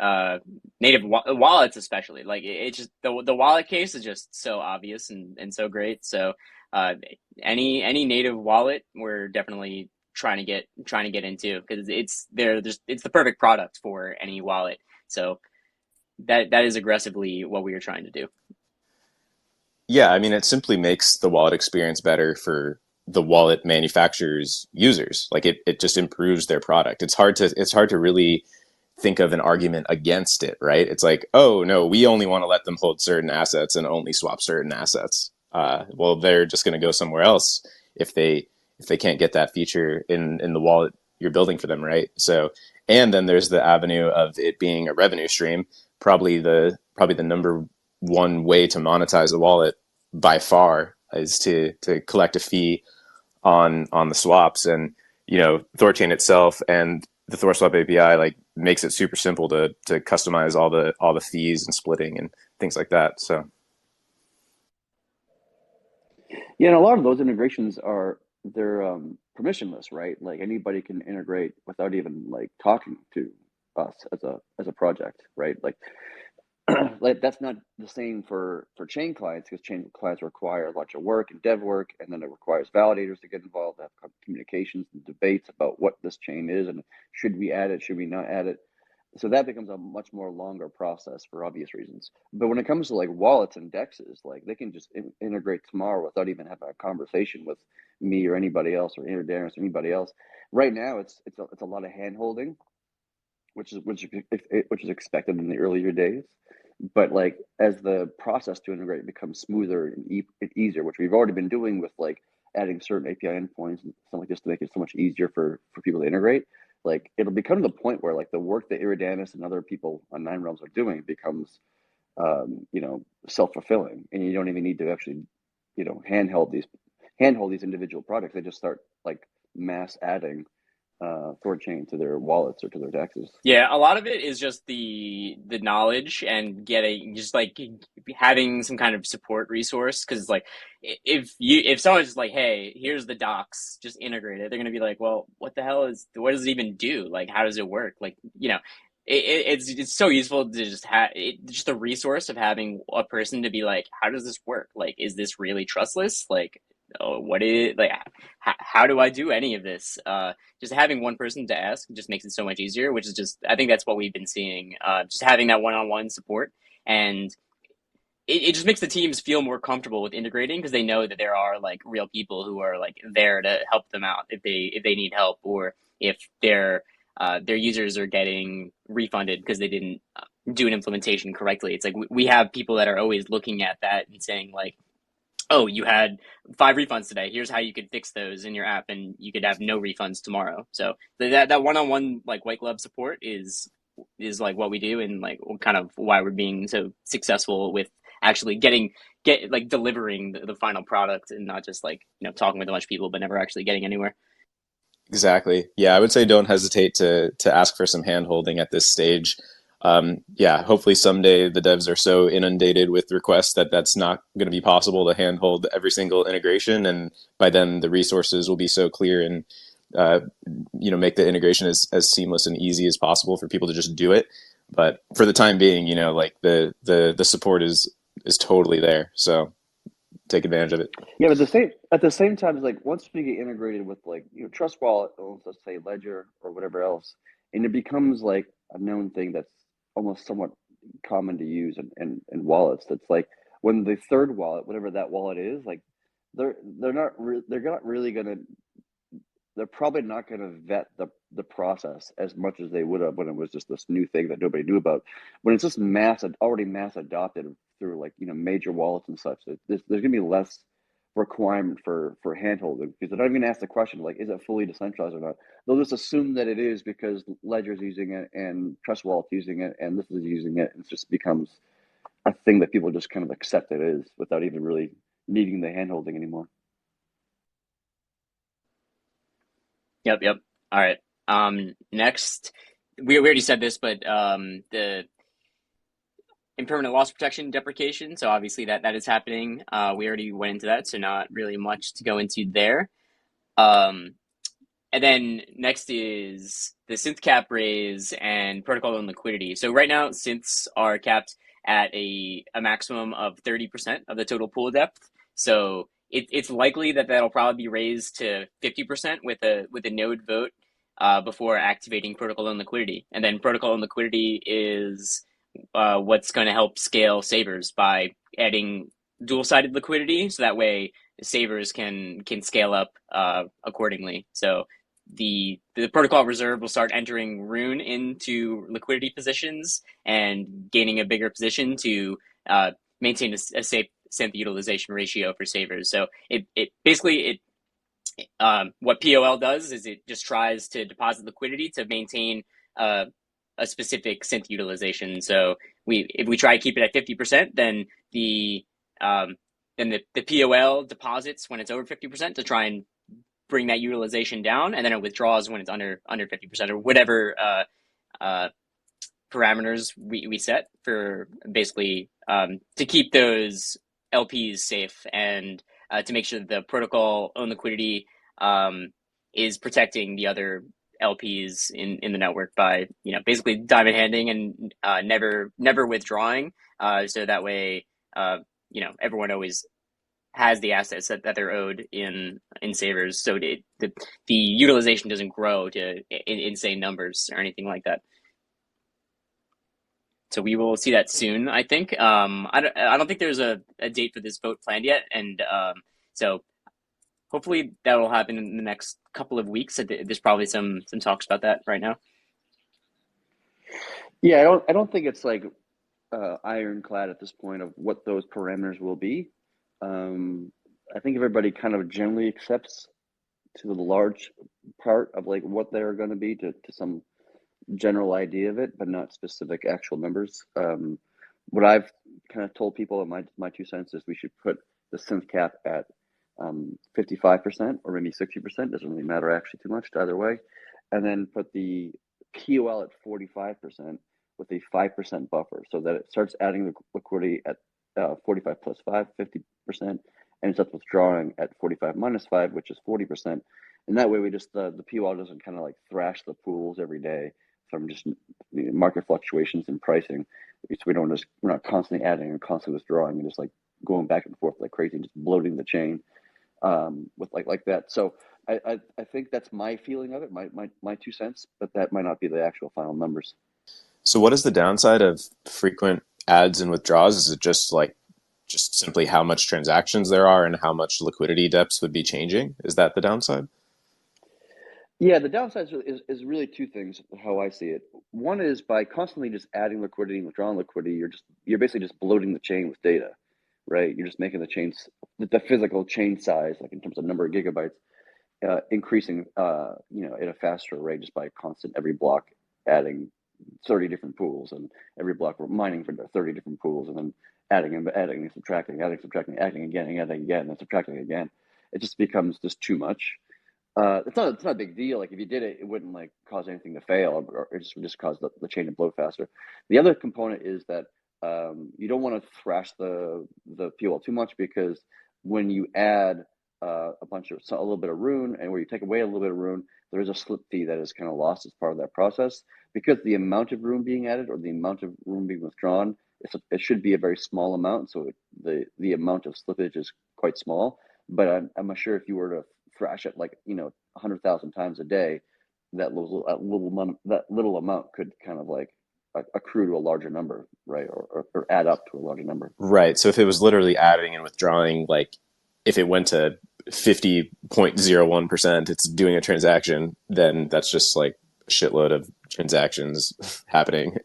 uh, wallets, especially. Like it's just the wallet case is just so obvious and so great. So uh, any native wallet, we're definitely trying to get into because it's the perfect product for any wallet. So that is aggressively what we are trying to do. Yeah, I mean, it simply makes the wallet experience better for the wallet manufacturer's users. Like it just improves their product. It's hard to really think of an argument against it, right? It's like, oh no, we only want to let them hold certain assets and only swap certain assets. Well, they're just going to go somewhere else if they can't get that feature in the wallet you're building for them, right? So, and then there's the avenue of it being a revenue stream. Probably the number one way to monetize the wallet by far is to collect a fee on the swaps. And THORChain itself and the THORSwap API like makes it super simple to customize all the fees and splitting and things like that. So Yeah, and a lot of those integrations they're permissionless, right? Like anybody can integrate without even like talking to us as a project, right? Like like that's not the same for chain clients because chain clients require a bunch of work and dev work, and then it requires validators to get involved, have communications and debates about what this chain is and should we add it, should we not add it. So that becomes a much more longer process for obvious reasons. But when it comes to like wallets and dexes, like they can just integrate tomorrow without even having a conversation with me or anybody else or Darren or anybody else. Right now, it's a lot of hand holding, which is expected in the earlier days. But like as the process to integrate becomes smoother and easier, which we've already been doing with like adding certain API endpoints and stuff like this to make it so much easier for people to integrate. Like it'll become to the point where like the work that Iridanis and other people on Nine Realms are doing becomes self-fulfilling, and you don't even need to actually handhold these individual products. They just start like mass adding THORChain to their wallets or to their dexes. Yeah, a lot of it is just the knowledge and getting just like having some kind of support resource because like if someone's just like, hey, here's the docs, just integrate it, they're gonna be like, well, what does it even do? Like, how does it work? Like, it's so useful to just have it, just the resource of having a person to be like, how does this work? Like, is this really trustless? Like, oh, what is like, how do I do any of this? Just having one person to ask just makes it so much easier, which is just, I think that's what we've been seeing. Just having that one-on-one support, and it just makes the teams feel more comfortable with integrating because they know that there are like real people who are like there to help them out if they need help, or if their users are getting refunded because they didn't do an implementation correctly. It's like we have people that are always looking at that and saying like, oh, you had 5 refunds today. Here's how you could fix those in your app, and you could have no refunds tomorrow. So that one-on-one like white glove support is like what we do, and like kind of why we're being so successful with actually get like delivering the final product, and not just like talking with a bunch of people but never actually getting anywhere. exactly. Yeah, I would say don't hesitate to ask for some hand holding at this stage. Yeah, hopefully someday the devs are so inundated with requests that that's not going to be possible to handhold every single integration, and by then the resources will be so clear and uh, make the integration as seamless and easy as possible for people to just do it. But for the time being, like the support is totally there, so take advantage of it. Yeah, but at the same time, it's like once we get integrated with like Trust Wallet, or let's say Ledger or whatever else, and it becomes like a known thing that's almost somewhat common to use in wallets. That's like when the third wallet, whatever that wallet is, like they're not really gonna, they're probably not going to vet the process as much as they would have when it was just this new thing that nobody knew about. When it's just already mass adopted through like major wallets and such, there's going to be less requirement for handholding, because they're not even going to ask the question like, is it fully decentralized or not? They'll just assume that it is because Ledger's using it and Trust Wallet's using it and this is using it, and it just becomes a thing that people just kind of accept it is without even really needing the handholding anymore. Yep. All right. Next, we already said this, but the impermanent loss protection deprecation. So obviously that is happening. We already went into that, so not really much to go into there. Um, and then next is the synth cap raise and protocol and liquidity. So right now, synths are capped at a maximum of 30% of the total pool depth. So it's likely that that'll probably be raised to 50% with a node vote before activating protocol and liquidity. And then protocol and liquidity is what's going to help scale savers by adding dual-sided liquidity, so that way savers can scale up accordingly. So the protocol reserve will start entering Rune into liquidity positions and gaining a bigger position to maintain a safe synth utilization ratio for savers. So it basically what POL does is it just tries to deposit liquidity to maintain a specific synth utilization. So if we try to keep it at 50%, then the POL deposits when it's over 50% to try and bring that utilization down, and then it withdraws when it's under 50%, or whatever parameters we set for basically to keep those LPs safe, and to make sure that the protocol own liquidity is protecting the other LPs in the network by basically diamond handing and never withdrawing, so that way everyone always has the assets that they're owed in savers, so the utilization doesn't grow to insane numbers or anything like that. So we will see that soon, I think. I don't think there's a date for this vote planned yet, and so hopefully that will happen in the next couple of weeks. There's probably some talks about that right now. Yeah, I don't think it's like ironclad at this point of what those parameters will be. I think everybody kind of generally accepts to the large part of like what they're going to be to some general idea of it, but not specific actual numbers. What I've kind of told people in my 2 cents is we should put the synth cap at 55% or maybe 60%. Doesn't really matter actually too much either way. And then put the POL at 45% with a 5% buffer, so that it starts adding the liquidity at 45 plus 5, 50%, and it starts withdrawing at 45 minus 5, which is 40%. And that way we just, the POL doesn't kind of like thrash the pools every day from just market fluctuations and pricing. So we're not constantly adding and constantly withdrawing and just like going back and forth like crazy and just bloating the chain with like that. So I think that's my feeling of it, my 2 cents, but that might not be the actual final numbers. So what is the downside of frequent adds and withdrawals? Is it just simply how much transactions there are and how much liquidity depths would be changing? Is that the downside? Yeah, the downside is really 2 things, how I see it. One is by constantly just adding liquidity and withdrawing liquidity, you're basically just bloating the chain with data, right? You're just making the physical chain size, like in terms of number of gigabytes, increasing at a faster rate just by constant every block adding 30 different pools, and every block we're mining for 30 different pools, and then adding and subtracting, adding again, and subtracting again. It just becomes just too much. It's not a big deal. Like if you did it, it wouldn't like cause anything to fail, or it just would just cause the chain to blow faster. The other component is that you don't want to thrash the POL too much, because when you add a little bit of Rune, and where you take away a little bit of Rune, there is a slip fee that is kind of lost as part of that process, because the amount of Rune being added or the amount of Rune being withdrawn, it should be a very small amount, so the amount of slippage is quite small. But I'm sure if you were to thrash it like 100,000 times a day, that little amount could kind of like accrue to a larger number, right, or add up to a larger number. Right. So if it was literally adding and withdrawing, like if it went to 50.01%, it's doing a transaction, then that's just like a shitload of transactions happening.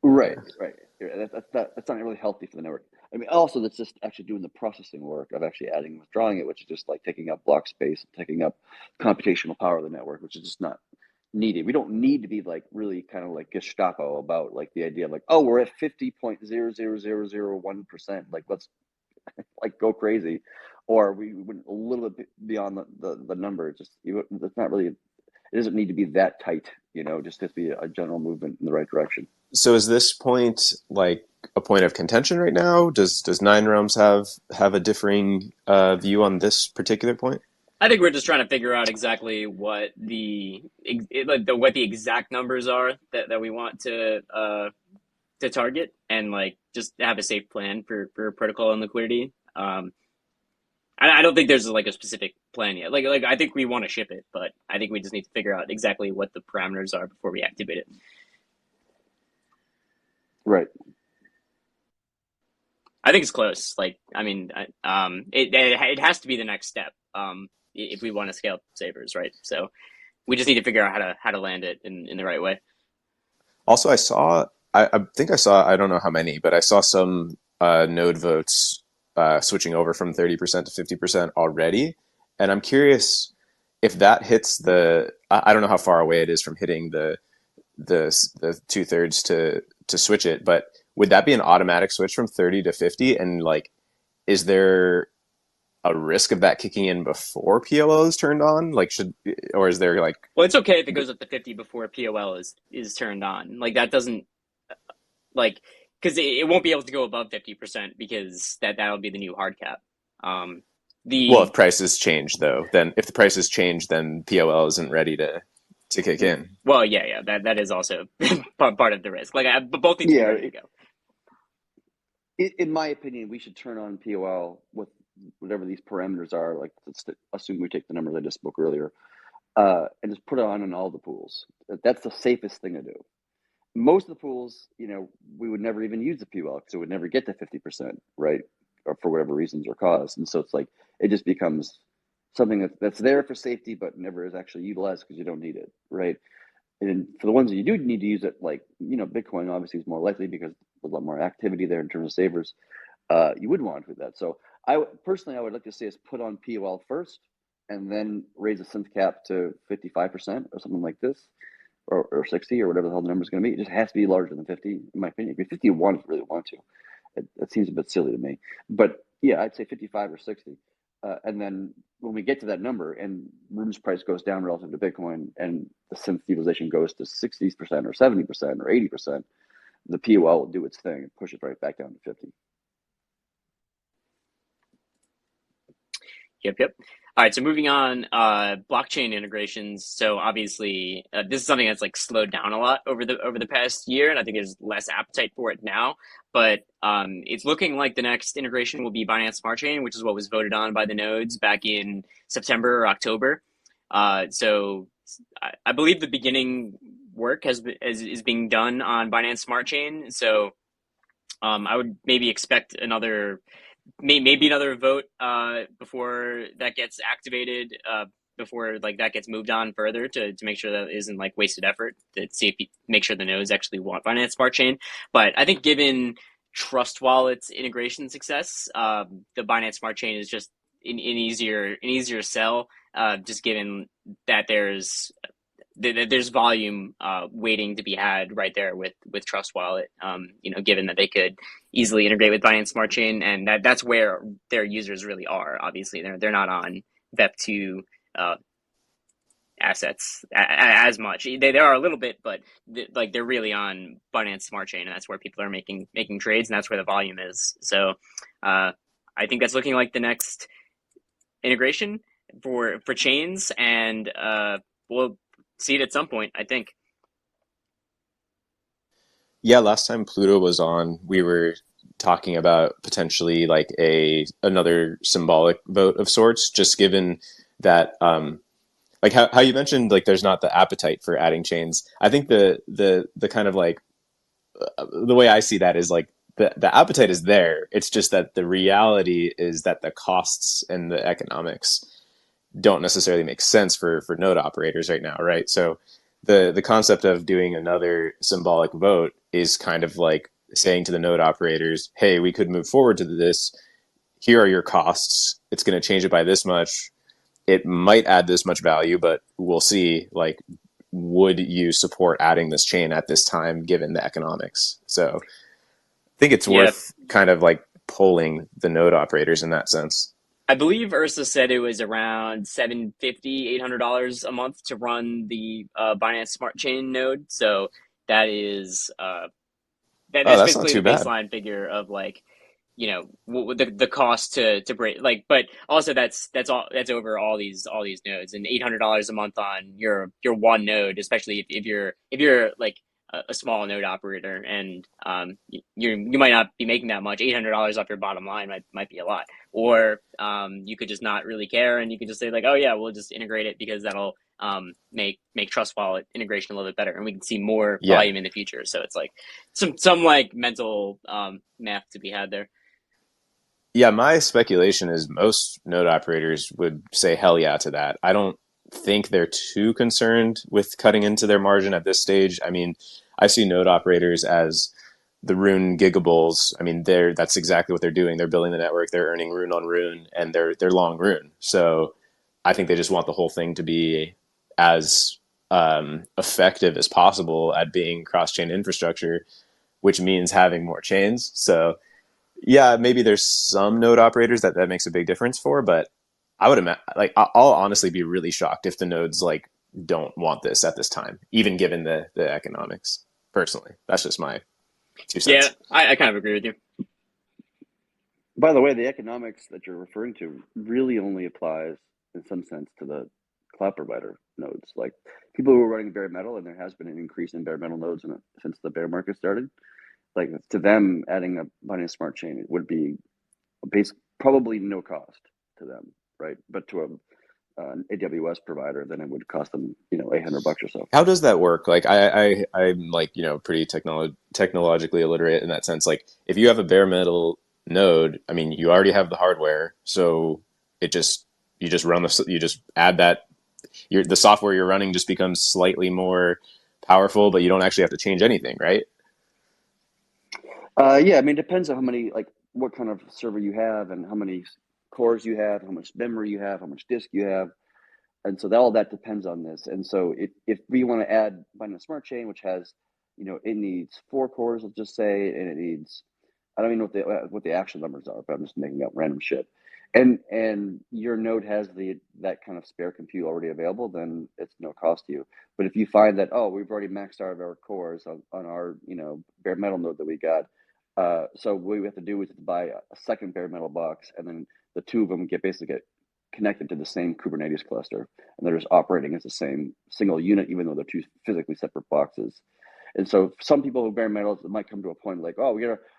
Right, right. Yeah, that's not really healthy for the network. I mean, also that's just actually doing the processing work of actually adding and withdrawing it, which is just like taking up block space, taking up computational power of the network, which is just not needed. We don't need to be like really kind of like Gestapo about like the idea of like, oh, we're at 50.00001%. Like let's like go crazy, or we went a little bit beyond the number. Just it's not really. It doesn't need to be that tight, just to be a general movement in the right direction. So is this point like a point of contention right now? Does Nine Realms have a differing view on this particular point? I think we're just trying to figure out exactly what what the exact numbers are that we want to target, and like just have a safe plan for protocol and liquidity. I don't think there's like a specific plan yet. Like I think we want to ship it, but I think we just need to figure out exactly what the parameters are before we activate it. Right. I think it's close. Like, I mean, it has to be the next step if we want to scale savers, right? So we just need to figure out how to land it in the right way. Also, I think I saw, I don't know how many, but I saw some node votes switching over from 30% to 50% already. And I'm curious if that hits I don't know how far away it is from hitting the 2/3 to switch it, but would that be an automatic switch from 30 to 50? And like, is there a risk of that kicking in before POL is turned on? Like, or is there like? Well, it's okay if it goes up to 50 before POL is turned on. Like that doesn't like because it won't be able to go above 50% because that'll be the new hard cap. Well, if prices change though, then if the prices change, then POL isn't ready to kick in. Well, yeah, that is also part of the risk. Like, but both need to be ready to go. In my opinion, we should turn on POL with whatever these parameters are. Like, let's assume we take the numbers I just spoke earlier, and just put it on in all the pools. That's the safest thing to do. Most of the pools, we would never even use the POL because it would never get to 50%, right? Or for whatever reasons or cause. And so it's like, it just becomes something that's there for safety, but never is actually utilized because you don't need it, right? And for the ones that you do need to use it, like, Bitcoin obviously is more likely because there's a lot more activity there in terms of savers. You would want to do that. So I would like to see us put on POL first and then raise the synth cap to 55% or something like this, or 60 or whatever the hell the number is going to be. It just has to be larger than 50, in my opinion. If 51 if you really want to. It seems a bit silly to me. But yeah, I'd say 55 or 60. And then when we get to that number and Room's price goes down relative to Bitcoin and the synth utilization goes to 60% or 70% or 80%, the POL will do its thing and push it right back down to 50. Yep. All right, so moving on, blockchain integrations. So obviously, this is something that's like slowed down a lot over the past year, and I think there's less appetite for it now. But it's looking like the next integration will be Binance Smart Chain, which is what was voted on by the nodes back in September or October. So I believe the beginning work is being done on Binance Smart Chain. So I would maybe expect maybe another vote before that gets activated, before like that gets moved on further to make sure that isn't like wasted effort to see if make sure the nodes actually want Binance Smart Chain. But I think given Trust Wallet's integration success, the Binance Smart Chain is just an easier sell, just given that there's volume waiting to be had right there with Trust Wallet. Given that they could easily integrate with Binance Smart Chain, and that's where their users really are. Obviously, they're not on VEP2 assets as much. They are a little bit, but they're really on Binance Smart Chain, and that's where people are making trades, and that's where the volume is. So I think that's looking like the next integration for chains, and we'll see it at some point, I think. Yeah, last time Pluto was on, we were talking about potentially like another symbolic vote of sorts, just given that like like how you mentioned like there's not the appetite for adding chains. I think the kind of like the way I see that is like the appetite is there. It's just that the reality is that the costs and the economics don't necessarily make sense for node operators right now, right? So the concept of doing another symbolic vote is kind of like saying to the node operators, hey, we could move forward to this. Here are your costs. It's going to change it by this much. It might add this much value, but we'll see. Like, would you support adding this chain at this time given the economics? So I think it's Yeah, worth kind of like polling the node operators in that sense. I believe Ursa said it was around 750, $800 a month to run the Binance Smart Chain node. So that is Oh, that's that's not basically too the bad. baseline figure of like, the cost to break, like, but also that's all, that's over all these nodes, and $800 a month on your one node, especially if you're like a small node operator, and you might not be making that much. $800 off your bottom line might be a lot. Or you could just not really care, and you could just say like, oh yeah, we'll just integrate it because that'll make Trust Wallet integration a little bit better, and we can see more Yeah. volume in the future. So it's like some like mental math to be had there. Yeah, my speculation is most node operators would say hell yeah to that. I don't think they're too concerned with cutting into their margin at this stage. I mean, I see node operators as the Rune gigabulls. I mean, that's exactly what they're doing. They're building the network, they're earning Rune on Rune, and they're long Rune. So I think they just want the whole thing to be as effective as possible at being cross chain infrastructure, which means having more chains. So yeah, maybe there's some node operators that makes a big difference for, but I would imagine like I'll honestly be really shocked if the nodes like don't want this at this time, even given the economics. Personally, that's just my two Yeah, cents. I kind of agree with you. By the way, the economics that you're referring to really only applies in some sense to the cloud provider nodes. Like people who are running bare metal, and there has been an increase in bare metal nodes since the bear market started. Like to them, adding a Binance Smart Chain would be probably no cost to them, right? But to an AWS provider, then it would cost them, $800 or so. How does that work? Like I'm like pretty technologically illiterate in that sense. Like if you have a bare metal node, I mean you already have the hardware, so it just you just add that the software you're running just becomes slightly more powerful, but you don't actually have to change anything, right? Yeah, I mean, it depends on how many, like, what kind of server you have, and how many cores you have, how much memory you have, how much disk you have, and so all that depends on this. And so if we want to add Binance Smart Chain, which has, it needs 4 cores, let's just say, and it needs, I don't even know what the actual numbers are, but I'm just making up random shit. And your node has that kind of spare compute already available, then it's no cost to you. But if you find that, oh, we've already maxed out our cores on our bare metal node that we got, so what we have to do is to buy a second bare metal box, and then the two of them basically get connected to the same Kubernetes cluster, and they're just operating as the same single unit, even though they're two physically separate boxes. And so some people who bare metals, it might come to a point like, oh,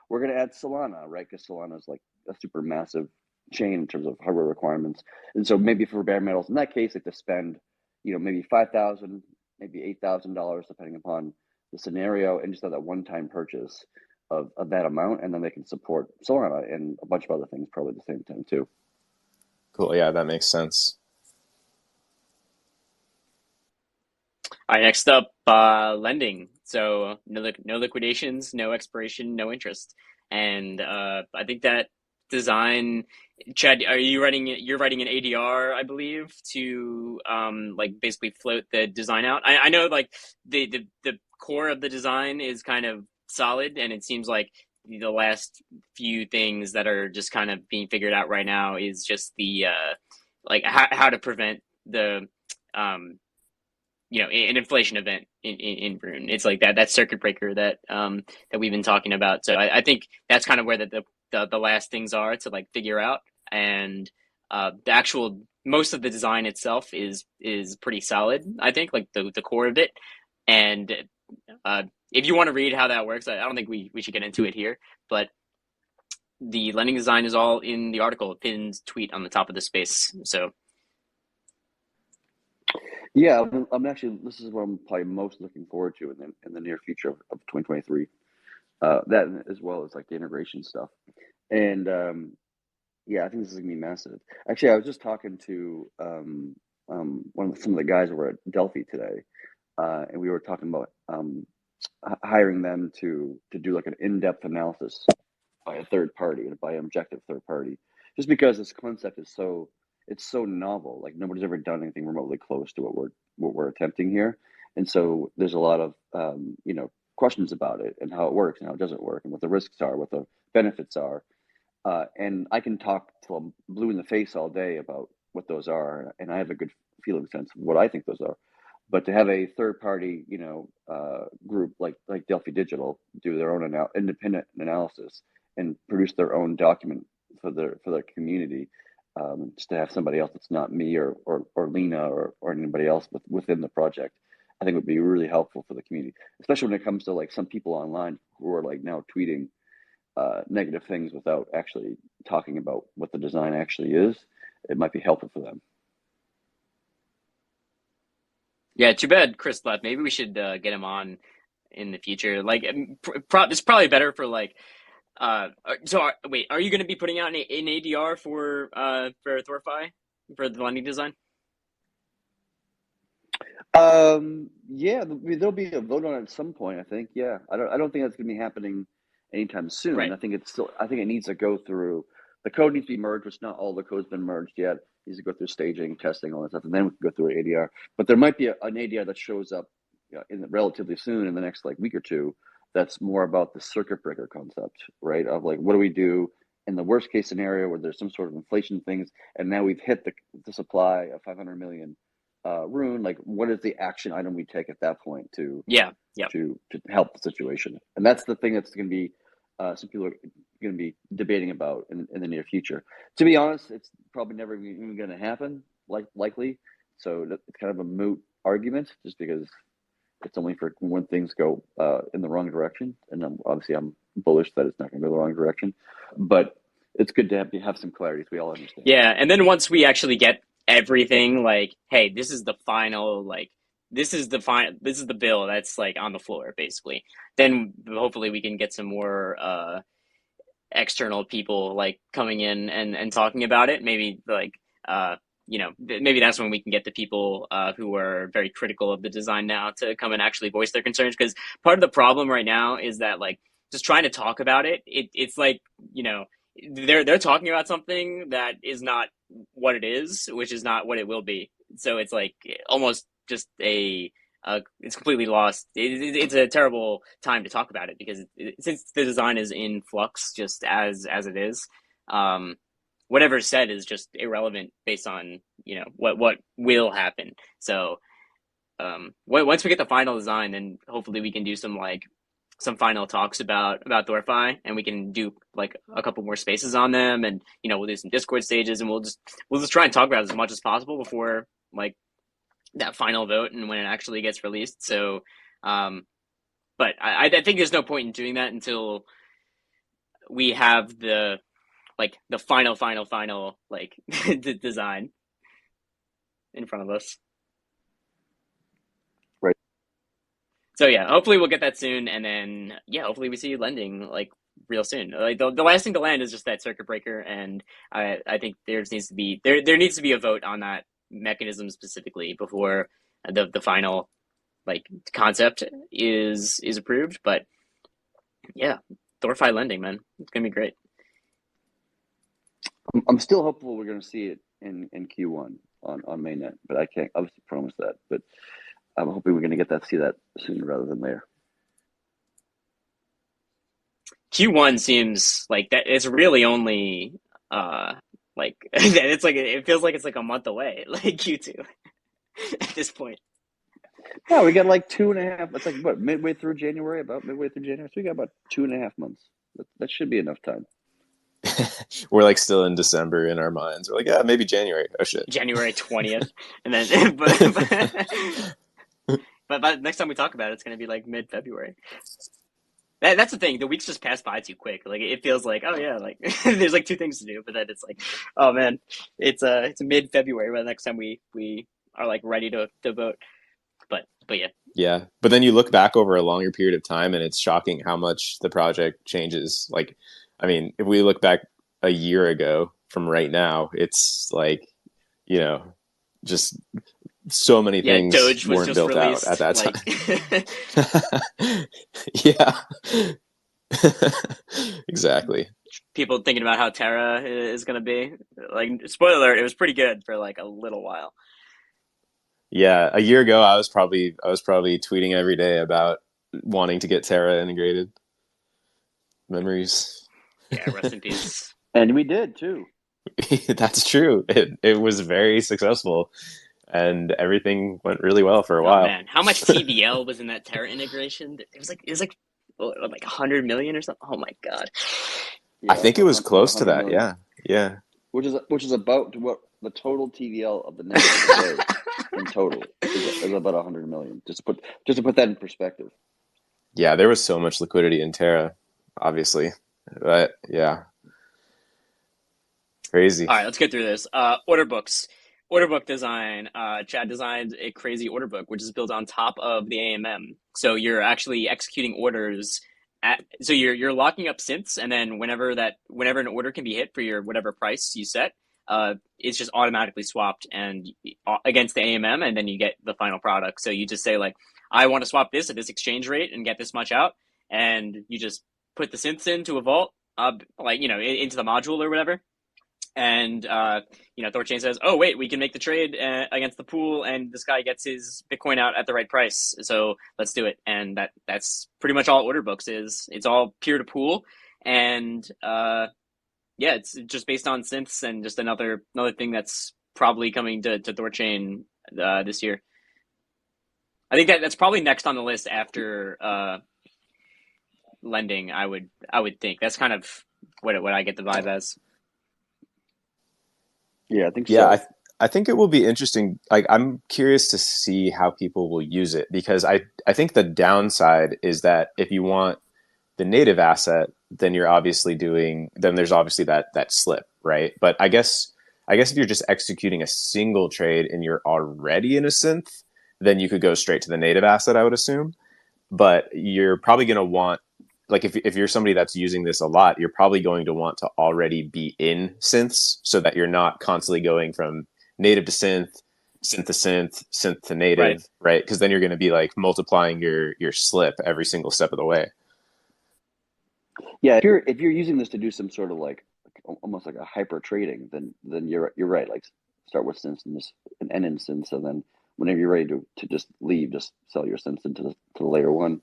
we're gonna add Solana, right? Because Solana is like a super massive chain in terms of hardware requirements. And so maybe for bare metals, in that case, they have to spend, maybe 5,000, maybe $8,000, depending upon the scenario, and just have that one-time purchase of that amount, and then they can support Solana and a bunch of other things probably at the same time too. Cool. Yeah, that makes sense. All right, next up, lending. So no liquidations, no expiration, no interest, and I think that design. Chad, you're writing an ADR, I believe, to like basically float the design out. I know like the core of the design is kind of solid, and it seems like the last few things that are just kind of being figured out right now is just the like how to prevent the um an inflation event in Rune. It's like that circuit breaker that we've been talking about. So I think that's kind of where the last things are to like figure out. And the actual most of the design itself is pretty solid. I think like the core of it. And if you want to read how that works, I don't think we should get into it here. But the lending design is all in the article, pinned tweet on the top of the space. So Yeah, I'm actually. This is what I'm probably most looking forward to in the near future of 2023. That as well as like the integration stuff. And yeah, I think this is gonna be massive. Actually, I was just talking to some of the guys over at Delphi today, and we were talking about hiring them to do like an in-depth analysis by a third party, by an objective third party, just because this concept is so it's so novel. Like nobody's ever done anything remotely close to what we're attempting here, and so there's a lot of questions about it and how it works and how it doesn't work and what the risks are, what the benefits are, and I can talk till I'm blue in the face all day about what those are, and I have a good feeling sense of what I think those are. But to have a third party, group like Delphi Digital do their own independent analysis and produce their own document for their community, just to have somebody else that's not me or Lena or anybody else within the project, I think would be really helpful for the community, especially when it comes to like some people online who are like now tweeting negative things without actually talking about what the design actually is. It might be helpful for them. Yeah, too bad Chris left. Maybe we should get him on in the future. Like, it's probably better for like. Wait, are you going to be putting out an ADR for THORFi for the lending design? Yeah, there'll be a vote on it at some point. I think. Yeah, I don't think that's going to be happening anytime soon. Right. I think it needs to go through. The code needs to be merged, which not all the code's been merged yet. It needs to go through staging, testing, all that stuff, and then we can go through an ADR. But there might be an ADR that shows up, relatively soon in the next like week or two. That's more about the circuit breaker concept, right? Of like, what do we do in the worst case scenario where there's some sort of inflation things, and now we've hit the supply of 500 million rune. Like, what is the action item we take at that point Yeah. Yep. to help the situation? And that's the thing that's going to be some people are going to be debating about in the near future. To be honest, it's probably never even going to happen, likely. So it's kind of a moot argument, just because it's only for when things go in the wrong direction. And I'm bullish that it's not going to go the wrong direction. But it's good to have some clarity, so we all understand. Yeah, and then once we actually get everything, like, hey, this is the final, like, this is the bill that's like on the floor, basically. Then hopefully we can get some more external people like coming in and talking about it. Maybe like maybe that's when we can get the people who are very critical of the design now to come and actually voice their concerns. Because part of the problem right now is that like just trying to talk about it's like they're talking about something that is not what it is, which is not what it will be. So it's like almost just it's completely lost. It's a terrible time to talk about it because since the design is in flux, just as it is, whatever's said is just irrelevant based on what will happen. So once we get the final design, then hopefully we can do some final talks about THORFi, and we can do like a couple more spaces on them, and we'll do some Discord stages, and we'll just try and talk about it as much as possible before like that final vote and when it actually gets released. So, but I think there's no point in doing that until we have the final like design in front of us. Right. So yeah, hopefully we'll get that soon, and then hopefully we see lending like real soon. Like the last thing to land is just that circuit breaker, and I think there needs to be a vote on that mechanism specifically before the final like concept is approved. But yeah, THORFi lending, man, it's gonna be great. I'm still hopeful we're going to see it in Q1 on mainnet, but I can't obviously promise that. But I'm hoping we're going to see that sooner rather than later. Q1 seems like that it's really only like it's like it feels like it's like a month away, like Q2 at this point. Yeah, we got like 2.5. It's like what, midway through January, about midway through January. So we got about 2.5 months. That should be enough time. We're like still in December in our minds. We're like, yeah, maybe January. Oh shit, January 20th, and then but next time we talk about it, it's gonna be like mid-February. That's the thing. The weeks just pass by too quick. Like it feels like, oh yeah, like there's like two things to do, but then it's like, oh man, it's mid-February by the next time we are like ready to vote. But yeah. Yeah, but then you look back over a longer period of time, and it's shocking how much the project changes. Like, I mean, if we look back a year ago from right now, it's like, you know, just so many Yeah, things Doge was weren't just built out at released. that Like time. Yeah, exactly. people thinking about how Terra is going to be. Like, spoiler alert, it was pretty good for like a little while. Yeah, a year ago, I was probably tweeting every day about wanting to get Terra integrated. Memories. Yeah, rest in peace. And we did too. That's true. It was very successful, and everything went really well for a Oh while. man, how much TVL was in that Terra integration? It was like 100 million or something. Oh my god. I Yeah, think it was over close to 100 that. million, Yeah, yeah, which is about what the total TVL of the network today in total is about 100 million. Just to put that in perspective. yeah. There was so much liquidity in Terra, obviously, but yeah, crazy. All right, let's get through this. Order books. Order book design. Chad designed a crazy order book, which is built on top of the AMM. So you're actually executing orders so you're locking up synths, and then whenever an order can be hit for your whatever price you set, it's just automatically swapped and against the AMM, and then you get the final product. So you just say like, I want to swap this at this exchange rate and get this much out, and you just put the synths into a vault, like into the module or whatever, and THORChain says, "Oh wait, we can make the trade against the pool, and this guy gets his Bitcoin out at the right price. So let's do it." And that's pretty much all order books is. It's all peer to pool, and yeah, it's just based on synths and just another thing that's probably coming to THORChain this year. I think that's probably next on the list after lending. I would think that's kind of what I get the vibe as. Yeah, I think Yeah, so. I think it will be interesting. Like, I'm curious to see how people will use it, because I think the downside is that if you want the native asset, then there's obviously that slip, right? But I guess if you're just executing a single trade and you're already in a synth, then you could go straight to the native asset, I would assume. But you're probably going to want, like, if you're somebody that's using this a lot, you're probably going to want to already be in synths so that you're not constantly going from native to synth, synth to synth, synth to Right. native, right? Because then you're going to be like multiplying your slip every single step of the way. Yeah, if you're using this to do some sort of like almost like a hyper trading, then you're right. Like start with synths and end in synths, and then whenever you're ready to just leave, just sell your synths to the layer one.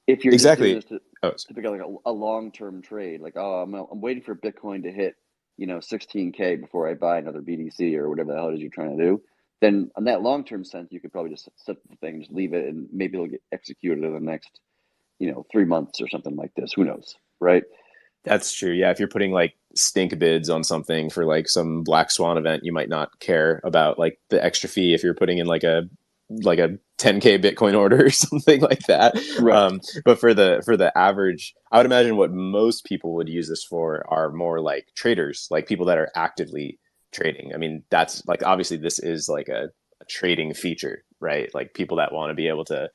If you're just doing Exactly. this to Oh, pick up like a long term trade, like I'm waiting for Bitcoin to hit 16K before I buy another BDC or whatever the hell it is you're trying to do, then on that long term sense, you could probably just set the thing, just leave it, and maybe it'll get executed in the next 3 months or something like this. Who knows, right? that's true. Yeah, if you're putting like stink bids on something for like some black swan event, you might not care about like the extra fee if you're putting in like a 10K Bitcoin order or something like that. Right. But for the average, I would imagine what most people would use this for are more like traders, like people that are actively trading. I mean, that's like, obviously this is like a trading feature, right? Like people that want to be able to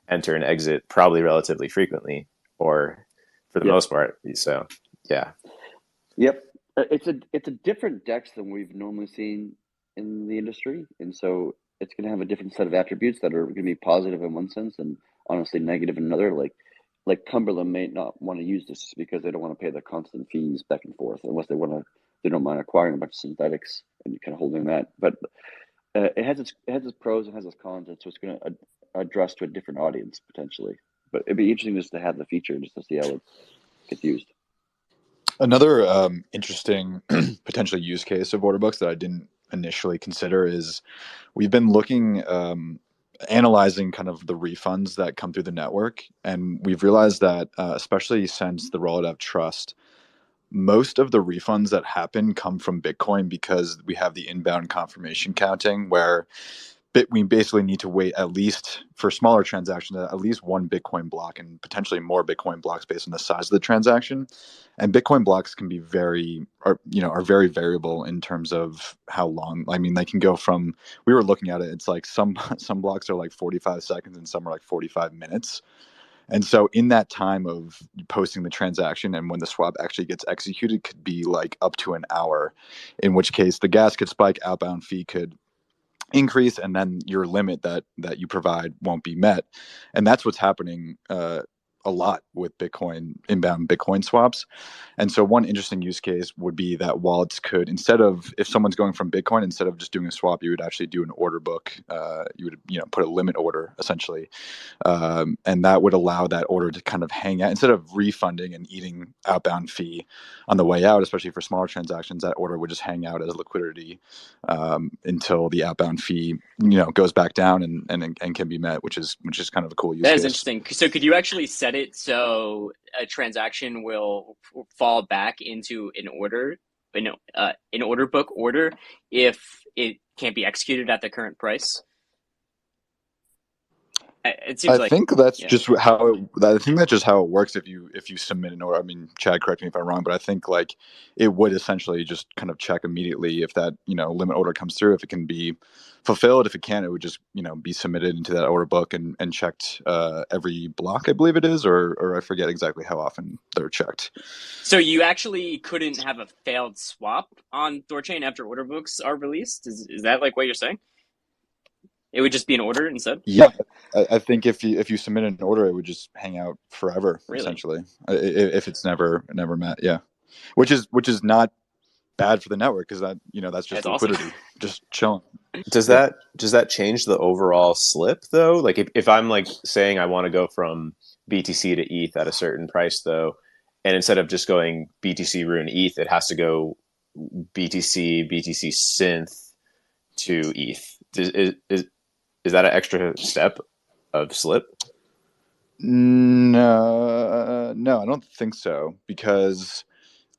enter and exit probably relatively frequently, or for the Yep. most part. So yeah, Yep. It's a different DEX than we've normally seen in the industry, and so it's going to have a different set of attributes that are going to be positive in one sense and honestly negative in another. Like Cumberland may not want to use this just because they don't want to pay the constant fees back and forth unless they don't mind acquiring a bunch of synthetics and kind of holding that. But it has its pros and has its cons, and so it's going to address to a different audience potentially. But it'd be interesting just to have the feature just to see how it gets used. Another interesting potential use case of order books that I didn't initially consider is we've been looking, analyzing kind of the refunds that come through the network, and we've realized that, especially since the rollout of Trust, most of the refunds that happen come from Bitcoin because we have the inbound confirmation counting where we basically need to wait, at least for smaller transactions, at least one Bitcoin block and potentially more Bitcoin blocks based on the size of the transaction. And Bitcoin blocks can be are very variable in terms of how long. I mean, they can go from, we were looking at it, it's like some blocks are like 45 seconds and some are like 45 minutes. And so in that time of posting the transaction and when the swap actually gets executed could be like up to an hour, in which case the gas could spike, outbound fee could increase, and then your limit that you provide won't be met. And that's what's happening a lot with Bitcoin, inbound Bitcoin swaps. And so one interesting use case would be that wallets could, instead of, if someone's going from Bitcoin, instead of just doing a swap, you would actually do an order book. You would put a limit order essentially, and that would allow that order to kind of hang out instead of refunding and eating outbound fee on the way out, especially for smaller transactions. That order would just hang out as liquidity until the outbound fee goes back down and can be met, which is kind of a cool use That case. is interesting. So could you actually set it so a transaction will fall back into an order book order if it can't be executed at the current price? It seems I like, think that's yeah. just how it works. If you submit an order, I mean, Chad, correct me if I'm wrong, but I think like it would essentially just kind of check immediately if that limit order comes through, if it can be fulfilled. If it can't, it would just be submitted into that order book and checked every block, I believe it is, or I forget exactly how often they're checked. So you actually couldn't have a failed swap on THORChain after order books are released? Is that like what you're saying? It would just be an order instead? Yeah, I think if you submit an order, it would just hang out forever, Really? essentially, if it's never met. Yeah, which is not bad for the network, because that's just That's awesome. liquidity, just chilling. Does that change the overall slip though? Like if I'm like saying I want to go from BTC to ETH at a certain price though, and instead of just going BTC Rune ETH, it has to go BTC Synth to ETH. Is that an extra step of slip? No, I don't think so, because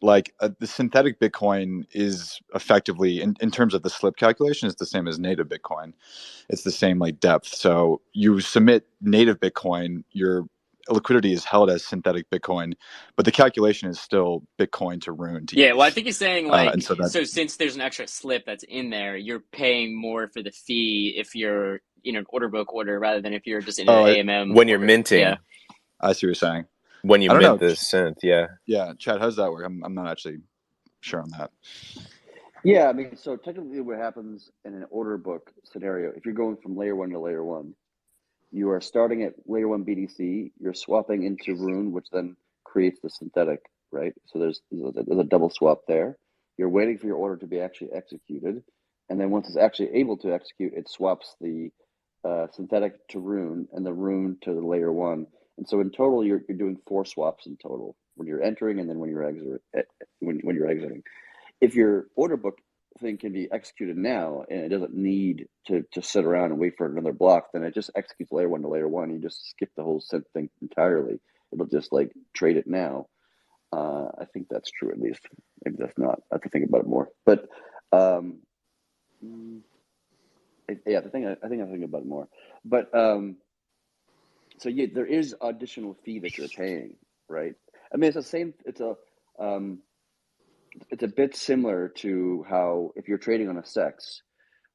like the synthetic Bitcoin is effectively, in terms of the slip calculation, is the same as native Bitcoin. It's the same like depth. So you submit native Bitcoin, your liquidity is held as synthetic Bitcoin, but the calculation is still Bitcoin to Rune to Yeah, ETH. well, I think he's saying like, and so since there's an extra slip that's in there, you're paying more for the fee if you're in an order book order rather than if you're just in an AMM when you're order. minting. Yeah. I see what you're saying. When you I don't mint know. the synth, yeah. Yeah, Chad, how does that work? I'm not actually sure on that. Yeah, I mean, so technically what happens in an order book scenario, if you're going from layer 1 to layer 1, you are starting at layer 1 BTC, you're swapping into Rune, which then creates the synthetic, right? So there's a double swap there. You're waiting for your order to be actually executed, and then once it's actually able to execute, it swaps the synthetic to Rune and the Rune to the layer 1. And so in total, you're doing 4 swaps in total when you're entering and then when you're exiting. If your order book thing can be executed now and it doesn't need to sit around and wait for another block, then it just executes layer 1 to layer 1. You just skip the whole synth thing entirely. It'll just like trade it now. I think that's true, at least. Maybe that's not. I have to think about it more. But yeah, I think I'm thinking about it more. But so yeah, there is additional fee that you're paying, right? I mean, it's the same. It's a bit similar to how if you're trading on a SEX,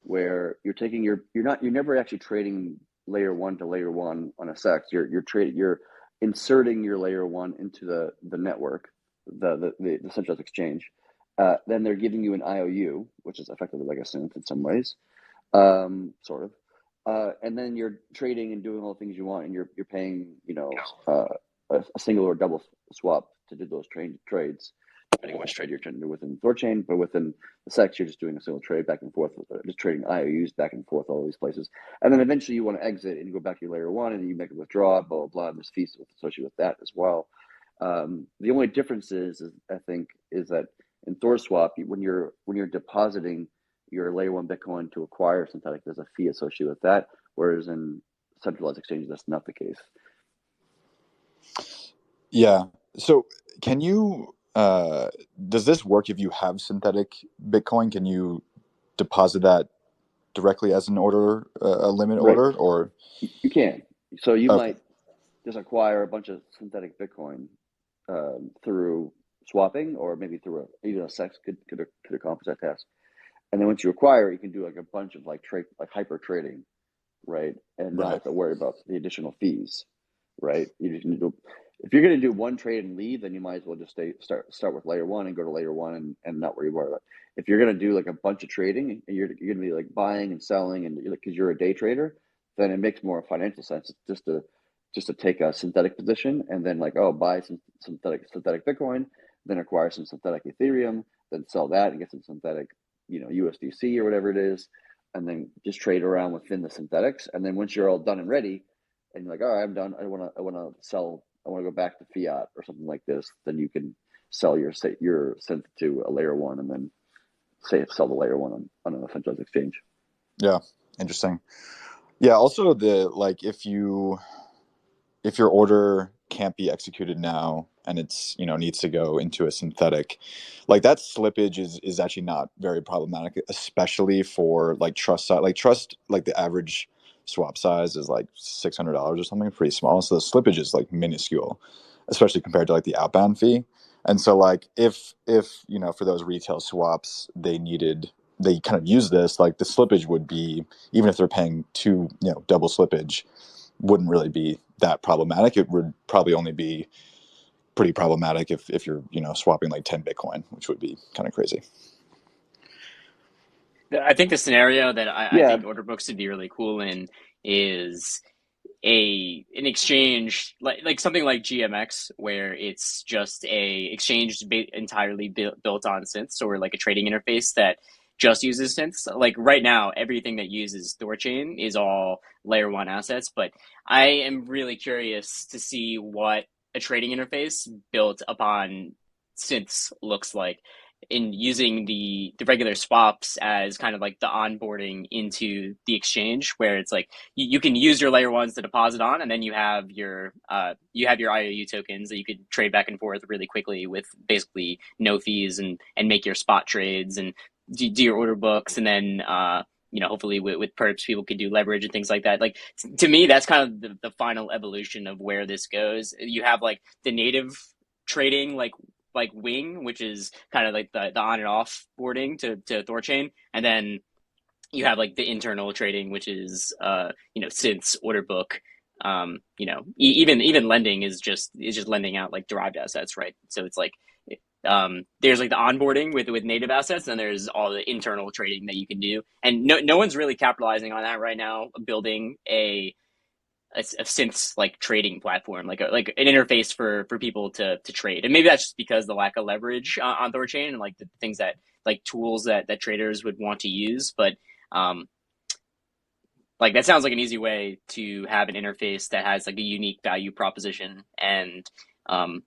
where you're taking you're never actually trading layer 1 to layer 1 on a SEX. You're inserting your layer 1 into the network, the centralized exchange. Then they're giving you an IOU, which is effectively like a synth in some ways, sort of. And then you're trading and doing all the things you want, and you're paying a single or double swap to do those trades, depending on which trade you're trying to do within THORChain. But within the SEX, you're just doing a single trade back and forth, just trading IOUs back and forth, all these places. And then eventually you want to exit and you go back to your layer 1 and you make a withdrawal, blah, blah, blah. And there's fees associated with that as well. The only difference is I think, is that in THORSwap, when you're depositing your layer 1 Bitcoin to acquire synthetic, there's a fee associated with that. Whereas in centralized exchanges, that's not the case. Yeah. So can you, does this work if you have synthetic Bitcoin? Can you deposit that directly as an order, a limit Right. order, or You can. So you okay, might just acquire a bunch of synthetic Bitcoin through swapping, or maybe through even a SEX could accomplish that task. And then once you acquire, you can do like a bunch of like hyper trading, right? And not right, have to worry about the additional fees, right? You just need to, if you're going to do one trade and leave, then you might as well just start with layer one and go to layer one and not worry about it. If you're going to do like a bunch of trading and you're going to be like buying and selling and because you're a day trader, then it makes more financial sense just to take a synthetic position and then like, oh, buy some synthetic Bitcoin, then acquire some synthetic Ethereum, then sell that and get some synthetic, USDC or whatever it is, and then just trade around within the synthetics. And then once you're all done and ready, and you're like, all right, I'm done. I want to sell. I want to go back to fiat or something like this. Then you can sell your synth to a layer one, and then sell the layer one on an centralized exchange. yeah, interesting. Yeah, also the like if your order can't be executed now and it's needs to go into a synthetic, like that slippage is actually not very problematic, especially for like trust size. Like trust, like the average swap size is like $600 or something, pretty small. So the slippage is like minuscule, especially compared to like the outbound fee. And so like if for those retail swaps they kind of use this, like the slippage would be, even if they're paying double slippage, wouldn't really be that problematic. It would probably only be pretty problematic if you're swapping like 10 Bitcoin, which would be kind of crazy. I think the scenario that I Yeah, think order books would be really cool in is an exchange like something like GMX, where it's just a exchange entirely built on synths, or like a trading interface that just uses synths. Like right now, everything that uses THORChain is all layer one assets, but I am really curious to see what a trading interface built upon synths looks like, in using the regular swaps as kind of like the onboarding into the exchange, where it's like you can use your layer ones to deposit on, and then you have your IOU tokens that you could trade back and forth really quickly with basically no fees, and make your spot trades and do your order books, and then hopefully with perps people could do leverage and things like that. Like to me, that's kind of the final evolution of where this goes. You have like the native trading, like wing, which is kind of like the on and off boarding to THORChain, and then you have like the internal trading, which is synths, order book. Even lending is just lending out like derived assets, right? So it's like there's like the onboarding with native assets, and there's all the internal trading that you can do, and no one's really capitalizing on that right now, building a synths like trading platform, like an interface for people to trade. And maybe that's just because the lack of leverage on THORChain, and like the things that like tools that traders would want to use. But um, like that sounds like an easy way to have an interface that has like a unique value proposition, and um,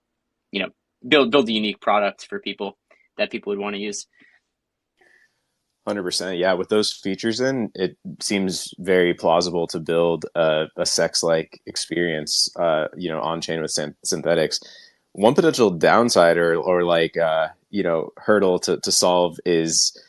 you know build a unique product for people that people would want to use. 100%. Yeah, with those features in, it seems very plausible to build a sex-like experience, on chain with synthetics. One potential downside or like hurdle to solve is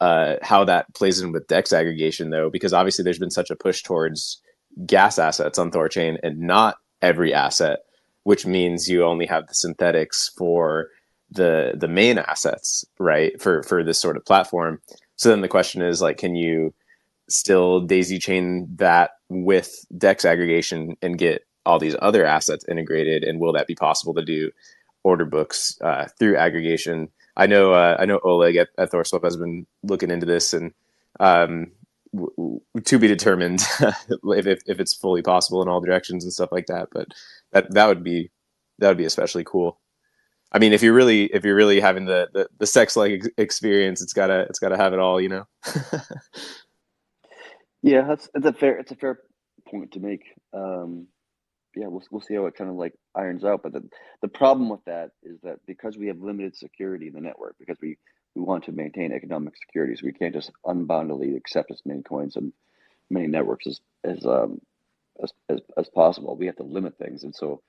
how that plays in with DEX aggregation, though, because obviously there's been such a push towards gas assets on THORChain and not every asset, which means you only have the synthetics for the main assets, right? For this sort of platform. So then the question is like, can you still daisy chain that with DEX aggregation and get all these other assets integrated? And will that be possible to do order books through aggregation? I know Oleg at THORSwap has been looking into this, and to be determined if it's fully possible in all directions and stuff like that. But that would be especially cool. I mean, if you're really having the sex like experience, it's gotta have it all, you know. yeah, it's a fair point to make. Yeah, we'll see how it kind of like irons out. But the problem with that is that because we have limited security in the network, because we want to maintain economic security, so we can't just unboundedly accept as many coins and many networks as possible. We have to limit things, and so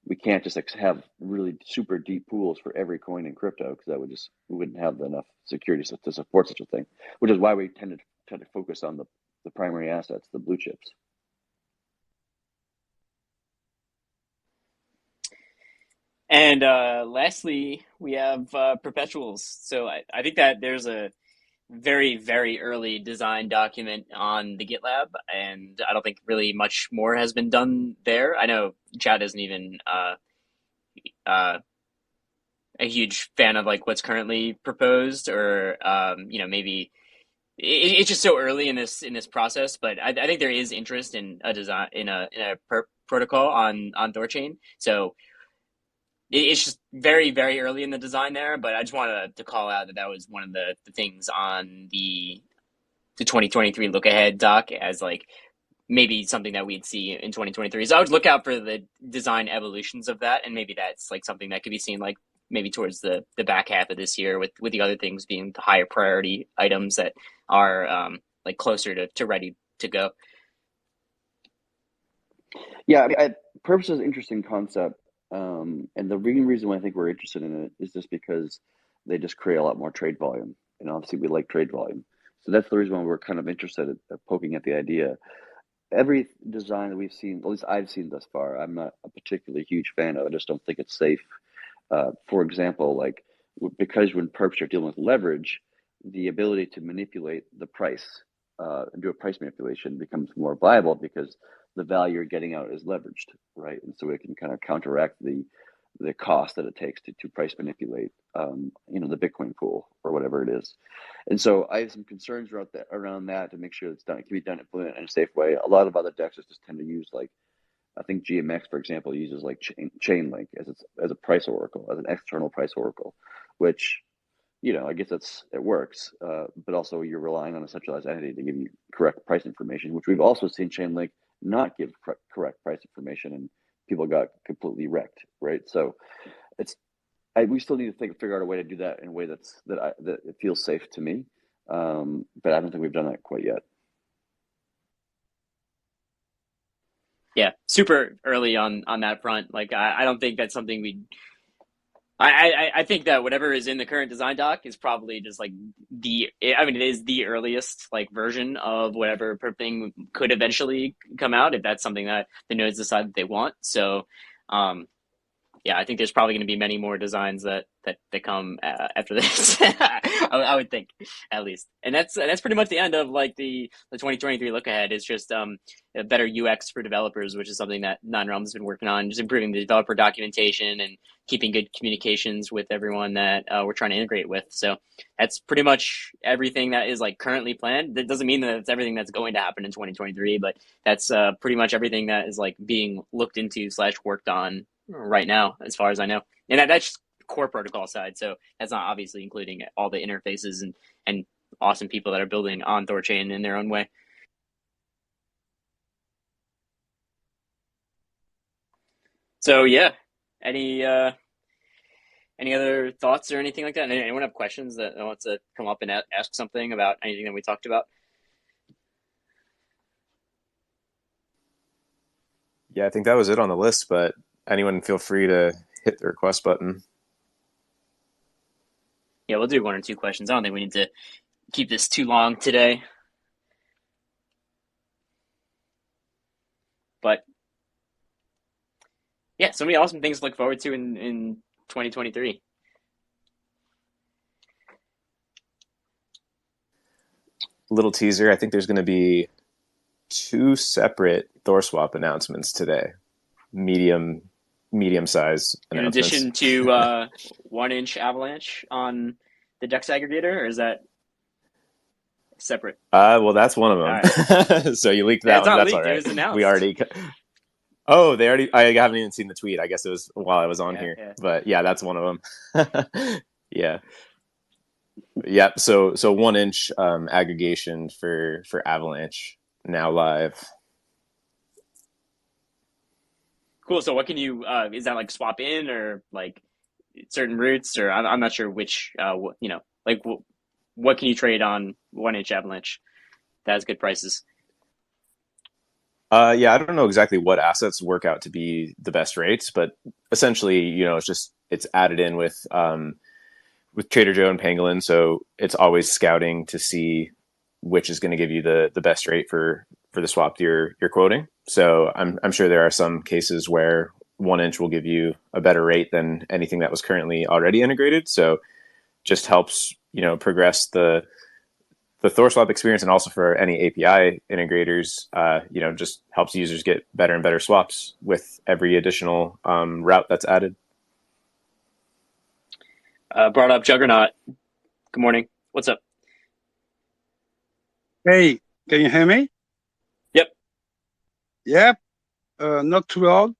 we can't just have really super deep pools for every coin in crypto, because we wouldn't have enough security to support such a thing. Which is why we tend to try to focus on the primary assets, the blue chips. And lastly, we have Perpetuals. So I think that there's a very, very early design document on the GitLab, and I don't think really much more has been done there. I know Chad isn't even uh, a huge fan of like what's currently proposed, or maybe it's just so early in this process. But I think there is interest in a design in a protocol on THORChain. So it's just very, very early in the design there. But I just wanted to call out that was one of the things on the 2023 look ahead doc as like maybe something that we'd see in 2023. So I would look out for the design evolutions of that, and maybe that's like something that could be seen like maybe towards the back half of this year, with the other things being the higher priority items that are like closer to ready to go. Yeah, I mean, Purpose is an interesting concept, and the main reason why I think we're interested in it is just because they just create a lot more trade volume, and obviously we like trade volume, so that's the reason why we're kind of interested in poking at the idea. Every design that we've seen, at least I've seen thus far, I'm not a particularly huge fan of. I just don't think it's safe. For example, like because when perps are dealing with leverage, the ability to manipulate the price and do a price manipulation becomes more viable because the value you're getting out is leveraged, right? And so it can kind of counteract the cost that it takes to price manipulate, the Bitcoin pool or whatever it is. And so I have some concerns around that to make sure it's done. It can be done in a safe way. A lot of other DEXs just tend to use like, I think GMX, for example, uses like Chainlink as a price oracle, as an external price oracle, which, I guess it works, but also you're relying on a centralized entity to give you correct price information, which we've also seen Chainlink not give correct price information, and people got completely wrecked, right? So we still need to figure out a way to do that in a way that it feels safe to me, but I don't think we've done that quite yet. Yeah, super early on that front. Like I don't think that's something I think that whatever is in the current design doc is probably just like it is the earliest like version of whatever thing could eventually come out, if that's something that the nodes decide that they want. So yeah, I think there's probably going to be many more designs that come after this. I would think, at least, and that's pretty much the end of like the 2023 look ahead. It's just a better UX for developers, which is something that NineRealms has been working on, just improving the developer documentation and keeping good communications with everyone that we're trying to integrate with. So that's pretty much everything that is like currently planned. That doesn't mean that it's everything that's going to happen in 2023, but that's pretty much everything that is like being looked into / worked on right now, as far as I know. And that's just core protocol side. So that's not obviously including all the interfaces and awesome people that are building on THORChain in their own way. So yeah, any other thoughts or anything like that? Anyone have questions that wants to come up and ask something about anything that we talked about? Yeah, I think that was it on the list, but anyone feel free to hit the request button. Yeah, we'll do 1 or 2 questions. I don't think we need to keep this too long today. But yeah, so many awesome things to look forward to in 2023. Little teaser, I think there's going to be 2 separate THORSwap announcements today. Medium size announcements. In addition to 1-inch Avalanche on the DEX aggregator, or is that separate? Well, that's one of them. Right. So you leaked that one. That's leaked. All right. It was announced. We already. Oh, they already. I haven't even seen the tweet. I guess it was while I was on here. Yeah. But yeah, that's one of them. Yeah. Yep. So 1-inch aggregation for Avalanche now live. Cool. So what can you? Is that like swap in or like certain routes, or I'm not sure which. Like what can you trade on 1-inch Avalanche that has good prices? Yeah, I don't know exactly what assets work out to be the best rates, but essentially, it's added in with Trader Joe and Pangolin, so it's always scouting to see which is going to give you the best rate for the swap you're quoting. So I'm sure there are some cases where 1inch will give you a better rate than anything that was currently already integrated. So just helps, progress the Thor swap experience, and also for any API integrators, just helps users get better and better swaps with every additional route that's added. Brought up Juggernaut. Good morning. What's up? Hey, can you hear me? Yep. Yep. Not too loud.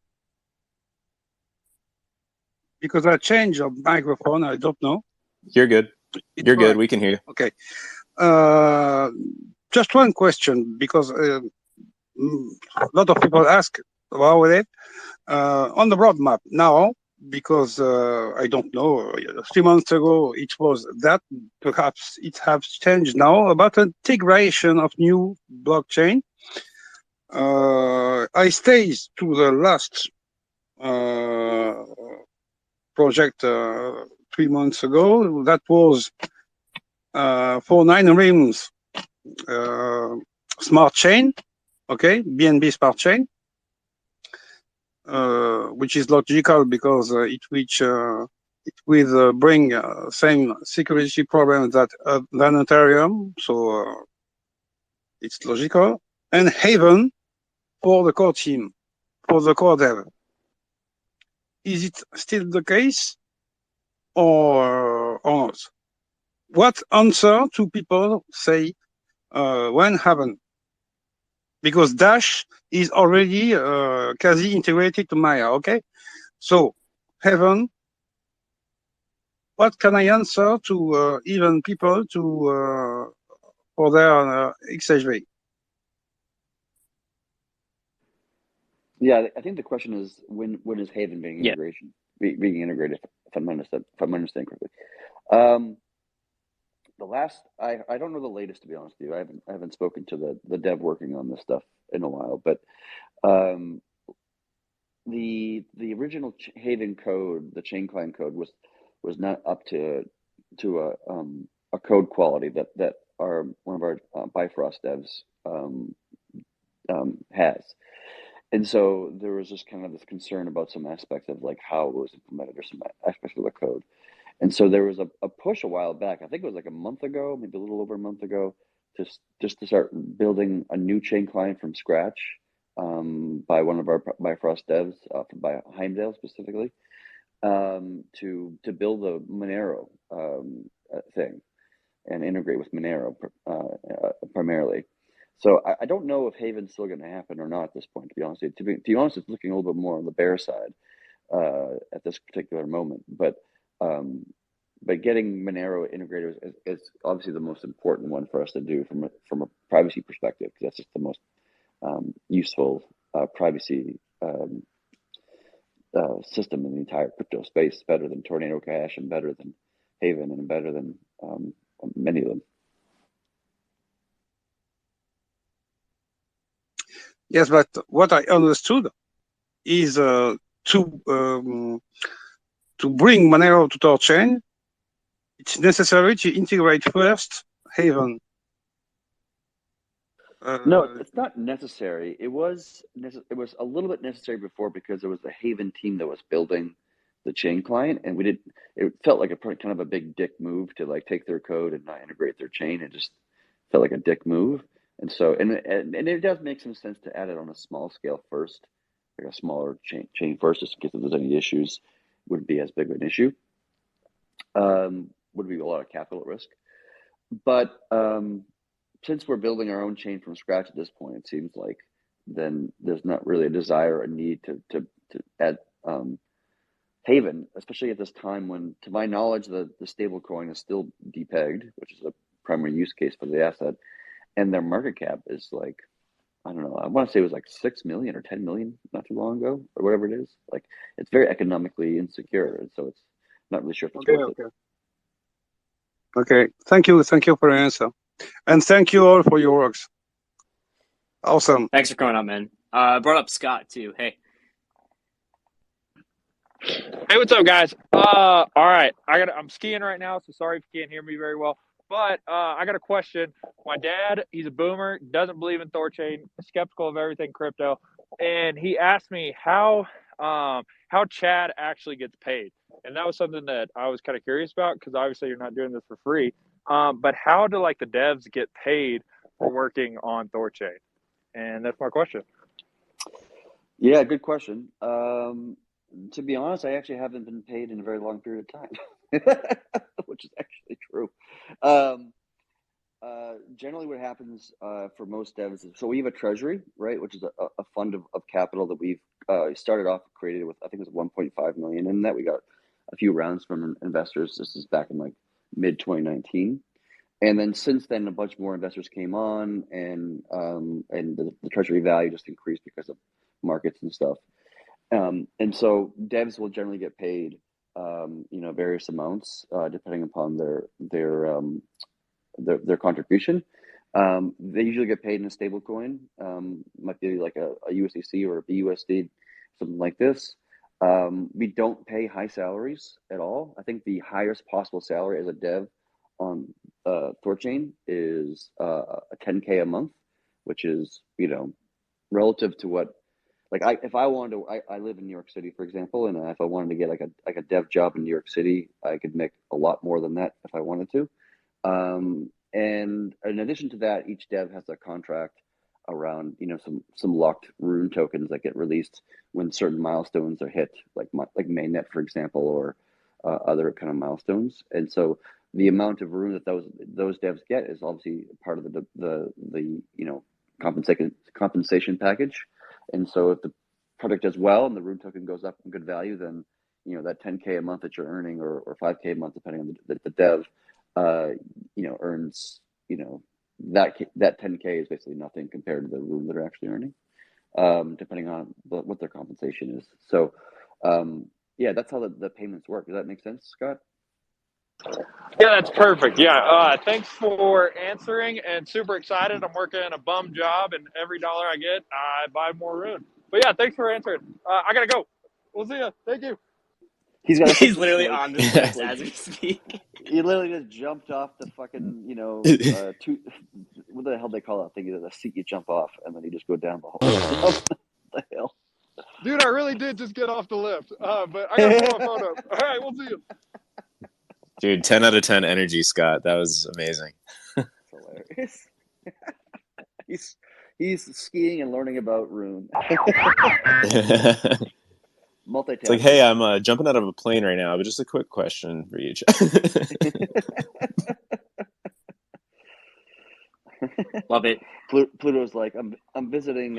Because I changed your microphone. I don't know. You're good. You're good. We can hear you. Okay. Just one question, because a lot of people ask about it. On the roadmap now, because I don't know, 3 months ago it was that, perhaps it has changed now, about integration of new blockchain. I stayed to the last project 3 months ago. That was for 9 rims smart chain, okay, BNB smart chain, which is logical because it will bring same security problems that than Ethereum, so it's logical. And Haven for the core team, for the core dev. Is it still the case or not? What answer to people say when Haven? Because Dash is already quasi integrated to Maya, okay? So Haven, what can I answer to even people to for their XHV? Yeah, I think the question is when is Haven being being integrated? If I'm understanding correctly. The last I don't know the latest, to be honest with you. I haven't spoken to the dev working on this stuff in a while, but the original Haven code, the chain client code, was not up to a code quality that one of our Bifrost devs has. And so there was just kind of this concern about some aspects of like how it was implemented or some aspects of the code. And so there was a push a while back, I think it was like a month ago, maybe a little over a month ago, just to start building a new chain client from scratch by one of our Bifrost devs, by Heimdall specifically, to build the Monero thing and integrate with Monero primarily. So I don't know if Haven's still going to happen or not at this point, to be honest. To be honest, it's looking a little bit more on the bear side at this particular moment. But getting Monero integrated is obviously the most important one for us to do from a privacy perspective, because that's just the most useful privacy system in the entire crypto space. Better than Tornado Cash and better than Haven and better than many of them. Yes, but what I understood is to bring Monero to THORChain, it's necessary to integrate first Haven. No, it's not necessary. It was a little bit necessary before, because it was the Haven team that was building the chain client, and it felt like a kind of a big dick move to like take their code and not integrate their chain. It just felt like a dick move. And so, and it does make some sense to add it on a small scale first, like a smaller chain first, just in case if there's any issues, wouldn't be as big of an issue. Would be a lot of capital at risk. But since we're building our own chain from scratch at this point, it seems like then there's not really a desire or a need to add Haven, especially at this time when, to my knowledge, the stable coin is still depegged, which is a primary use case for the asset. And their market cap is like, I don't know, I want to say it was like 6 million or 10 million not too long ago, or whatever it is. Like, it's very economically insecure. And so it's not really sure if it's worth it. Okay. Thank you for your answer. And thank you all for your works. Awesome. Thanks for coming on, man. Brought up Scott too. Hey. Hey, what's up, guys? All right. I'm skiing right now, so sorry if you can't hear me very well. But I got a question. My dad, he's a boomer, doesn't believe in THORChain, skeptical of everything crypto, and he asked me how Chad actually gets paid, and that was something that I was kind of curious about because obviously you're not doing this for free. But how do like the devs get paid for working on THORChain? And that's my question. Yeah, good question. To be honest, I actually haven't been paid in a very long period of time, which is actually true. Generally, what happens for most devs is, so we have a treasury, right, which is a fund of capital that we've started off created with, I think it was 1.5 million in that. We got a few rounds from investors. This is back in like mid 2019. And then since then, a bunch more investors came on, and the treasury value just increased because of markets and stuff. And so devs will generally get paid, various amounts depending upon their contribution. They usually get paid in a stable coin, might be like a USDC or a BUSD, something like this. We don't pay high salaries at all. I think the highest possible salary as a dev on THORChain is a 10K a month, which is, relative to what, like if I wanted to, I live in New York City, for example, and if I wanted to get like a dev job in New York City, I could make a lot more than that if I wanted to. And in addition to that, each dev has a contract around, some locked rune tokens that get released when certain milestones are hit, like mainnet, for example, or other kind of milestones. And so the amount of rune that those devs get is obviously part of the compensation package. And so if the project does well and the rune token goes up in good value, then that 10K a month that you're earning, or 5K a month depending on the dev, earns, that 10K is basically nothing compared to the rune that are actually earning, depending on what their compensation is. So yeah, that's how the payments work. Does that make sense, Scott? Yeah, that's perfect. Yeah, thanks for answering, and super excited. I'm working a bum job, and every dollar I get, I buy more rune. But yeah, thanks for answering. I gotta go. We'll see you. Thank you. He's got He's literally on the steps like, as we speak. he literally just jumped off the fucking, what the hell they call that thing? The seat you jump off, and then you just go down the whole the hill. Dude, I really did just get off the lift, but I gotta pull my phone up. All right, we'll see you. Dude, 10 out of 10 energy, Scott. That was amazing. That's hilarious. He's skiing and learning about rune. Multitasking. It's like, hey, I'm jumping out of a plane right now, but just a quick question for you. Love it. Pluto's like, I'm visiting,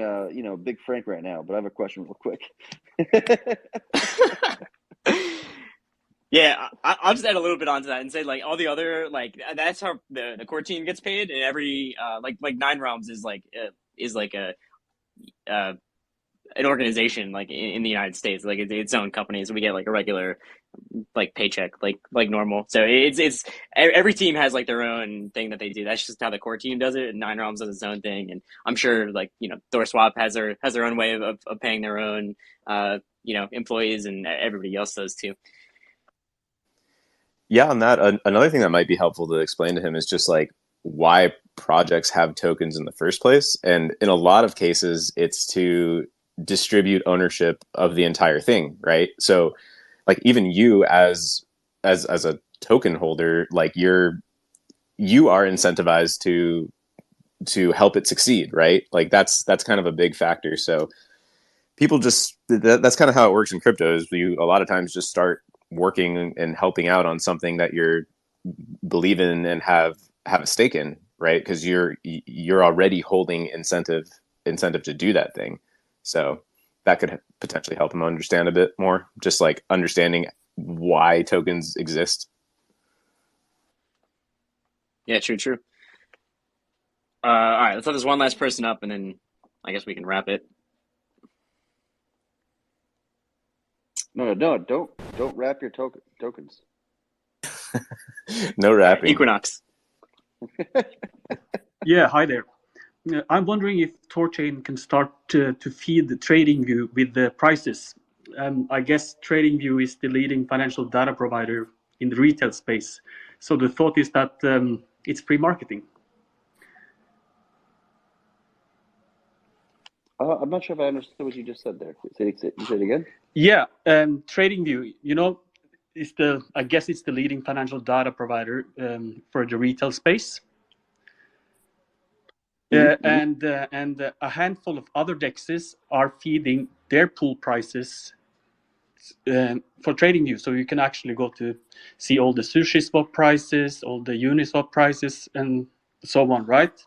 Big Frank right now, but I have a question real quick. Yeah, I'll just add a little bit onto that and say, like, all the other, like, that's how the core team gets paid, and every like Nine Realms is like a an organization like in the United States, like its own company, so we get like a regular like paycheck like normal. So it's every team has like their own thing that they do. That's just how the core team does it, and Nine Realms does its own thing. And I'm sure like THORSwap has their own way of paying their own employees, and everybody else does too. Yeah, on that, another thing that might be helpful to explain to him is just like why projects have tokens in the first place. And in a lot of cases, it's to distribute ownership of the entire thing, right? So like even you as a token holder, like you are incentivized to help it succeed, right? Like that's kind of a big factor. So people just that's kind of how it works in crypto, is you a lot of times just start working and helping out on something that you're believe in and have a stake in, right? Because you're already holding incentive to do that thing. So that could potentially help them understand a bit more, just like understanding why tokens exist. Yeah, true. All right, let's let this one last person up, and then I guess we can wrap it. No, don't wrap your tokens. No wrapping. Equinox. Yeah, hi there. I'm wondering if THORChain can start to feed the TradingView with the prices. I guess TradingView is the leading financial data provider in the retail space. So the thought is that it's pre-marketing. I'm not sure if I understood what you just said there. You say it again? Yeah, TradingView, you know, I guess it's the leading financial data provider for the retail space. And a handful of other DEXs are feeding their pool prices for TradingView, so you can actually go to see all the sushi swap prices, all the Uniswap prices, and so on, right?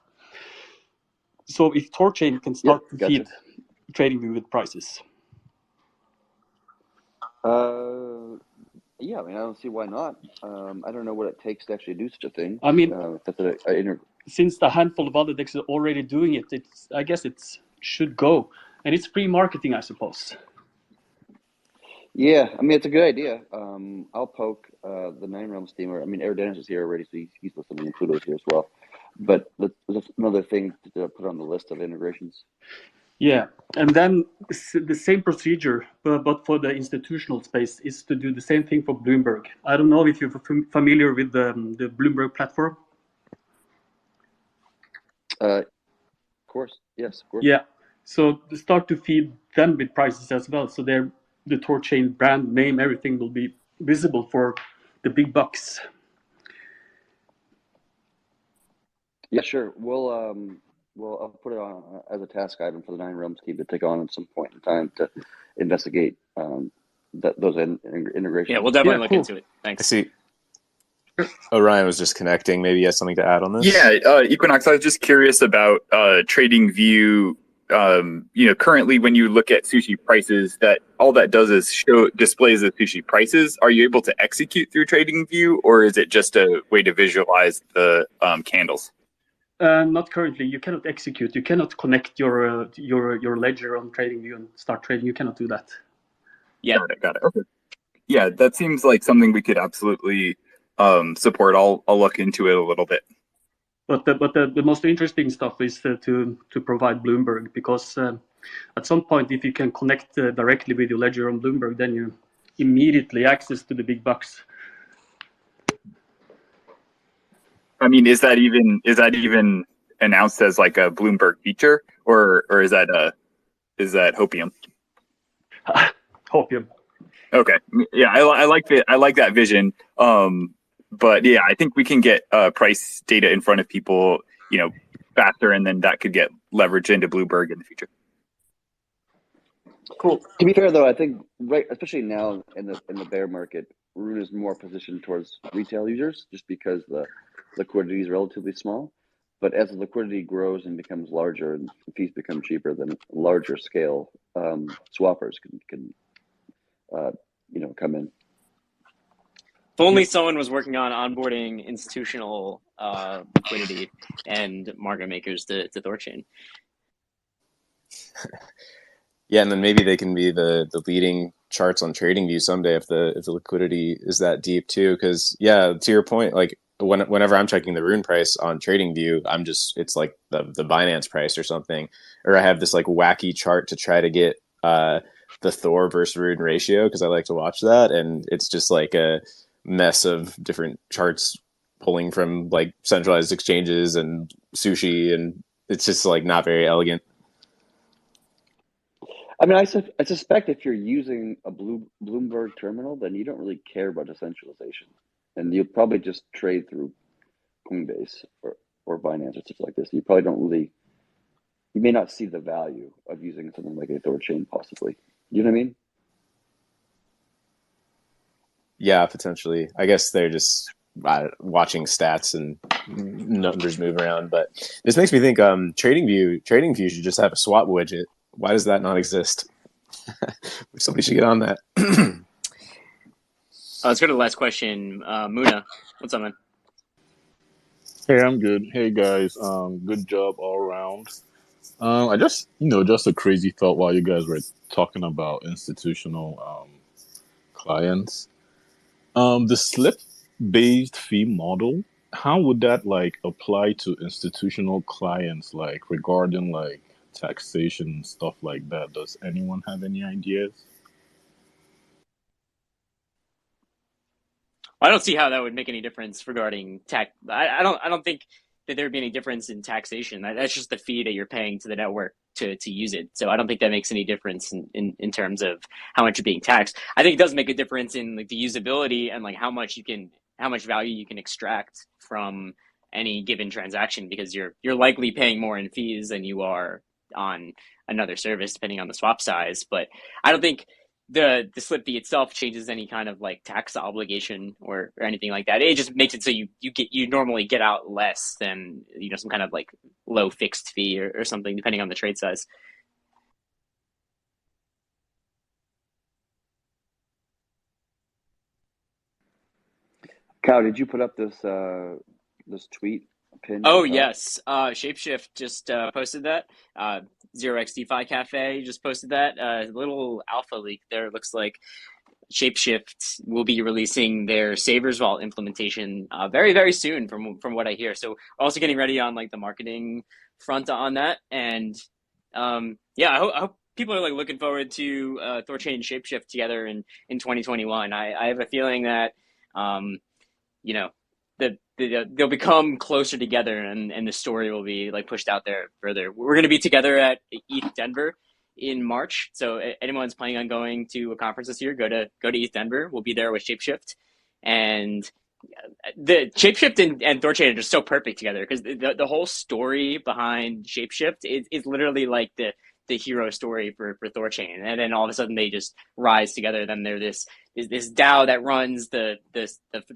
So if THORChain can start to feed TradingView with prices. Yeah, I mean, I don't see why not. I don't know what it takes to actually do such a thing. I mean, since the handful of other DEXs are already doing it, I guess it should go, and it's free marketing, I suppose. Yeah, I mean, it's a good idea. I'll poke the Nine Realms team. I mean, Eric Dennis is here already, so he's listening, and Pluto's here as well. But that's another thing to put on the list of integrations. Yeah, and then the same procedure, but for the institutional space, is to do the same thing for Bloomberg. I don't know if you're familiar with the Bloomberg platform. Of course, yes, of course. Yeah, so start to feed them with prices as well. So the THORChain brand name, everything will be visible for the big bucks. Yeah, sure. I'll put it on as a task item for the Nine Realms team to take on at some point in time to investigate those integrations. Yeah, we'll definitely look into it. Thanks. I see. Orion was just connecting. Maybe he has something to add on this. Yeah, Equinox. I was just curious about TradingView. Currently, when you look at sushi prices, that all that does is displays the sushi prices. Are you able to execute through TradingView, or is it just a way to visualize the candles? Not currently. You cannot execute. You cannot connect your ledger on TradingView and start trading. You cannot do that. Yeah. Got it. Okay. Yeah, that seems like something we could absolutely support. I'll look into it a little bit. But the most interesting stuff is to provide Bloomberg, because at some point, if you can connect directly with your ledger on Bloomberg, then you immediately access to the big bucks. I mean, is that even announced as like a Bloomberg feature, or is that hopium? Hopium. Okay. Yeah, I like that vision. But yeah, I think we can get price data in front of people, faster, and then that could get leveraged into Bloomberg in the future. Cool. To be fair, though, I think especially now in the bear market, Rune is more positioned towards retail users, just because the liquidity is relatively small. But as the liquidity grows and becomes larger, and fees become cheaper, then larger scale swappers can come in. If only someone was working on onboarding institutional liquidity and market makers to THORChain. Yeah, and then maybe they can be the leading charts on TradingView someday if the liquidity is that deep too. Because yeah, to your point, like whenever I'm checking the Rune price on TradingView, it's like the Binance price or something, or I have this like wacky chart to try to get the Thor versus Rune ratio because I like to watch that, and it's just like a mess of different charts pulling from like centralized exchanges and sushi, and it's just like not very elegant. I mean, I suspect if you're using a Bloomberg terminal, then you don't really care about decentralization, and you'll probably just trade through Coinbase or Binance or stuff like this. You probably you may not see the value of using something like a THORChain, possibly. You know what I mean? Yeah, potentially. I guess they're just watching stats and numbers move around. But this makes me think TradingView should just have a swap widget. Why does that not exist? Somebody should get on that. Let's go to the last question. Muna, what's up, man? Hey, I'm good. Hey, guys. Good job all around. I just a crazy thought while you guys were talking about institutional clients. The slip-based fee model, how would that like apply to institutional clients, like regarding like taxation and stuff like that? Does anyone have any ideas? I don't see how that would make any difference regarding tax. I don't think that there would be any difference in taxation. That's just the fee that you're paying to the network to use it. So I don't think that makes any difference in terms of how much you're being taxed. I think it does make a difference in like the usability and like how much value you can extract from any given transaction, because you're likely paying more in fees than you are on another service depending on the swap size. But I don't think the slip fee itself changes any kind of like tax obligation or anything like that. It just makes it so you normally get out less than, you know, some kind of like low fixed fee or something depending on the trade size. Kyle, did you put up this this tweet pin? Oh yes, Shapeshift just posted that. 0x DeFi Cafe just posted that. Little alpha leak there. It looks like Shapeshift will be releasing their Savers Vault implementation very, very soon, from what I hear. So also getting ready on like the marketing front on that. And yeah, I hope people are like looking forward to THORChain and Shapeshift together in 2021. I have a feeling that you know, they'll become closer together, and the story will be like pushed out there further. We're going to be together at ETH Denver in March, so anyone's planning on going to a conference this year, go to ETH Denver. We'll be there with Shapeshift, and the Shapeshift and THORChain are just so perfect together, because the whole story behind Shapeshift is literally like the hero story for THORChain, and then all of a sudden they just rise together. Then they're this DAO that runs the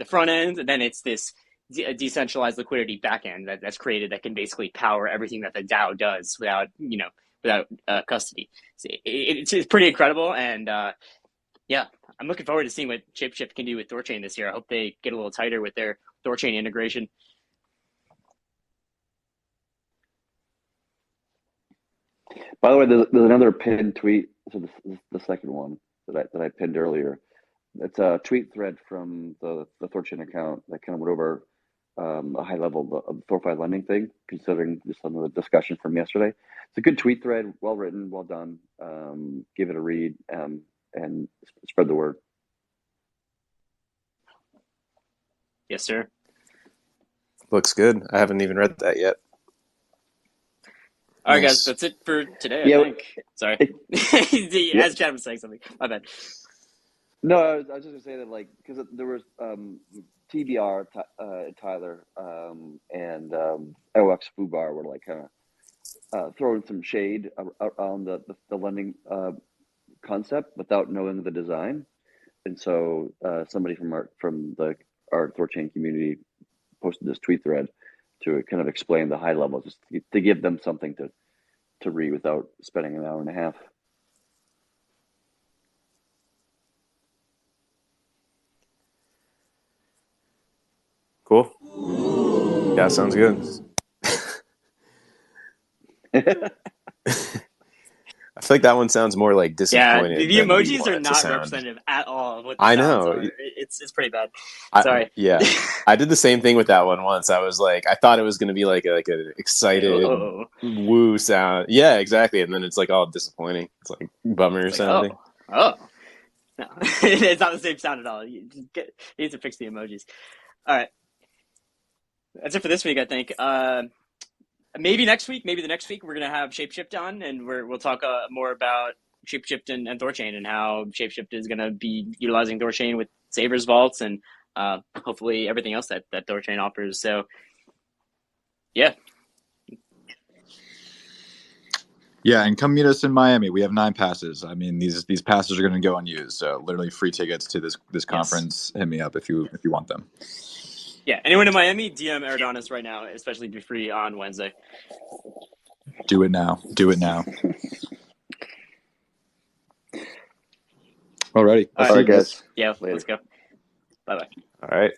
front end, and then it's this decentralized liquidity backend that's created that can basically power everything that the DAO does without custody. So it's pretty incredible, and yeah, I'm looking forward to seeing what Shapeshift can do with THORChain this year. I hope they get a little tighter with their THORChain integration. By the way, there's another pinned tweet. So this is the second one that I pinned earlier. It's a tweet thread from the THORChain account that kind of went over a high level of the THORFi lending thing, considering just some of the discussion from yesterday. It's a good tweet thread, well written, well done. Give it a read and spread the word. Yes, sir. Looks good. I haven't even read that yet. All right, Nice. guys, that's it for today. Yeah, I think. Sorry, as Chad was saying something. My bad. No, I was just gonna say that, like, because there was TBR, Tyler, and LX Fubar were like kind of throwing some shade around the lending concept without knowing the design, and so somebody from our THORChain community posted this tweet thread to kind of explain the high level, just to give them something to read without spending an hour and a half. Cool. Yeah, sounds good. I feel like that one sounds more like disappointed. Yeah, the than we emojis want are it to not sound. representative at all of what the I sounds know. are. It's pretty bad. Sorry. Yeah, I did the same thing with that one once. I was like, I thought it was going to be like an excited woo sound. Yeah, exactly. And then it's like all disappointing. It's like bummer sounding. Oh. No, it's not the same sound at all. You need to fix the emojis. All right. That's it for this week, I think. Maybe next week, maybe the next week, we're going to have Shapeshift on, and we'll talk more about Shapeshift and THORChain, and how Shapeshift is going to be utilizing THORChain with Savers Vaults, and hopefully everything else that THORChain offers. So, yeah. Yeah, and come meet us in Miami. We have 9 passes. I mean, these passes are going to go unused. So literally free tickets to this conference. Yes. Hit me up if you want them. Yeah, anyone in Miami, DM Aradonis right now, especially be free on Wednesday. Do it now. Do it now. Alrighty. All right, guys. Yeah, let's go. Bye-bye. All right.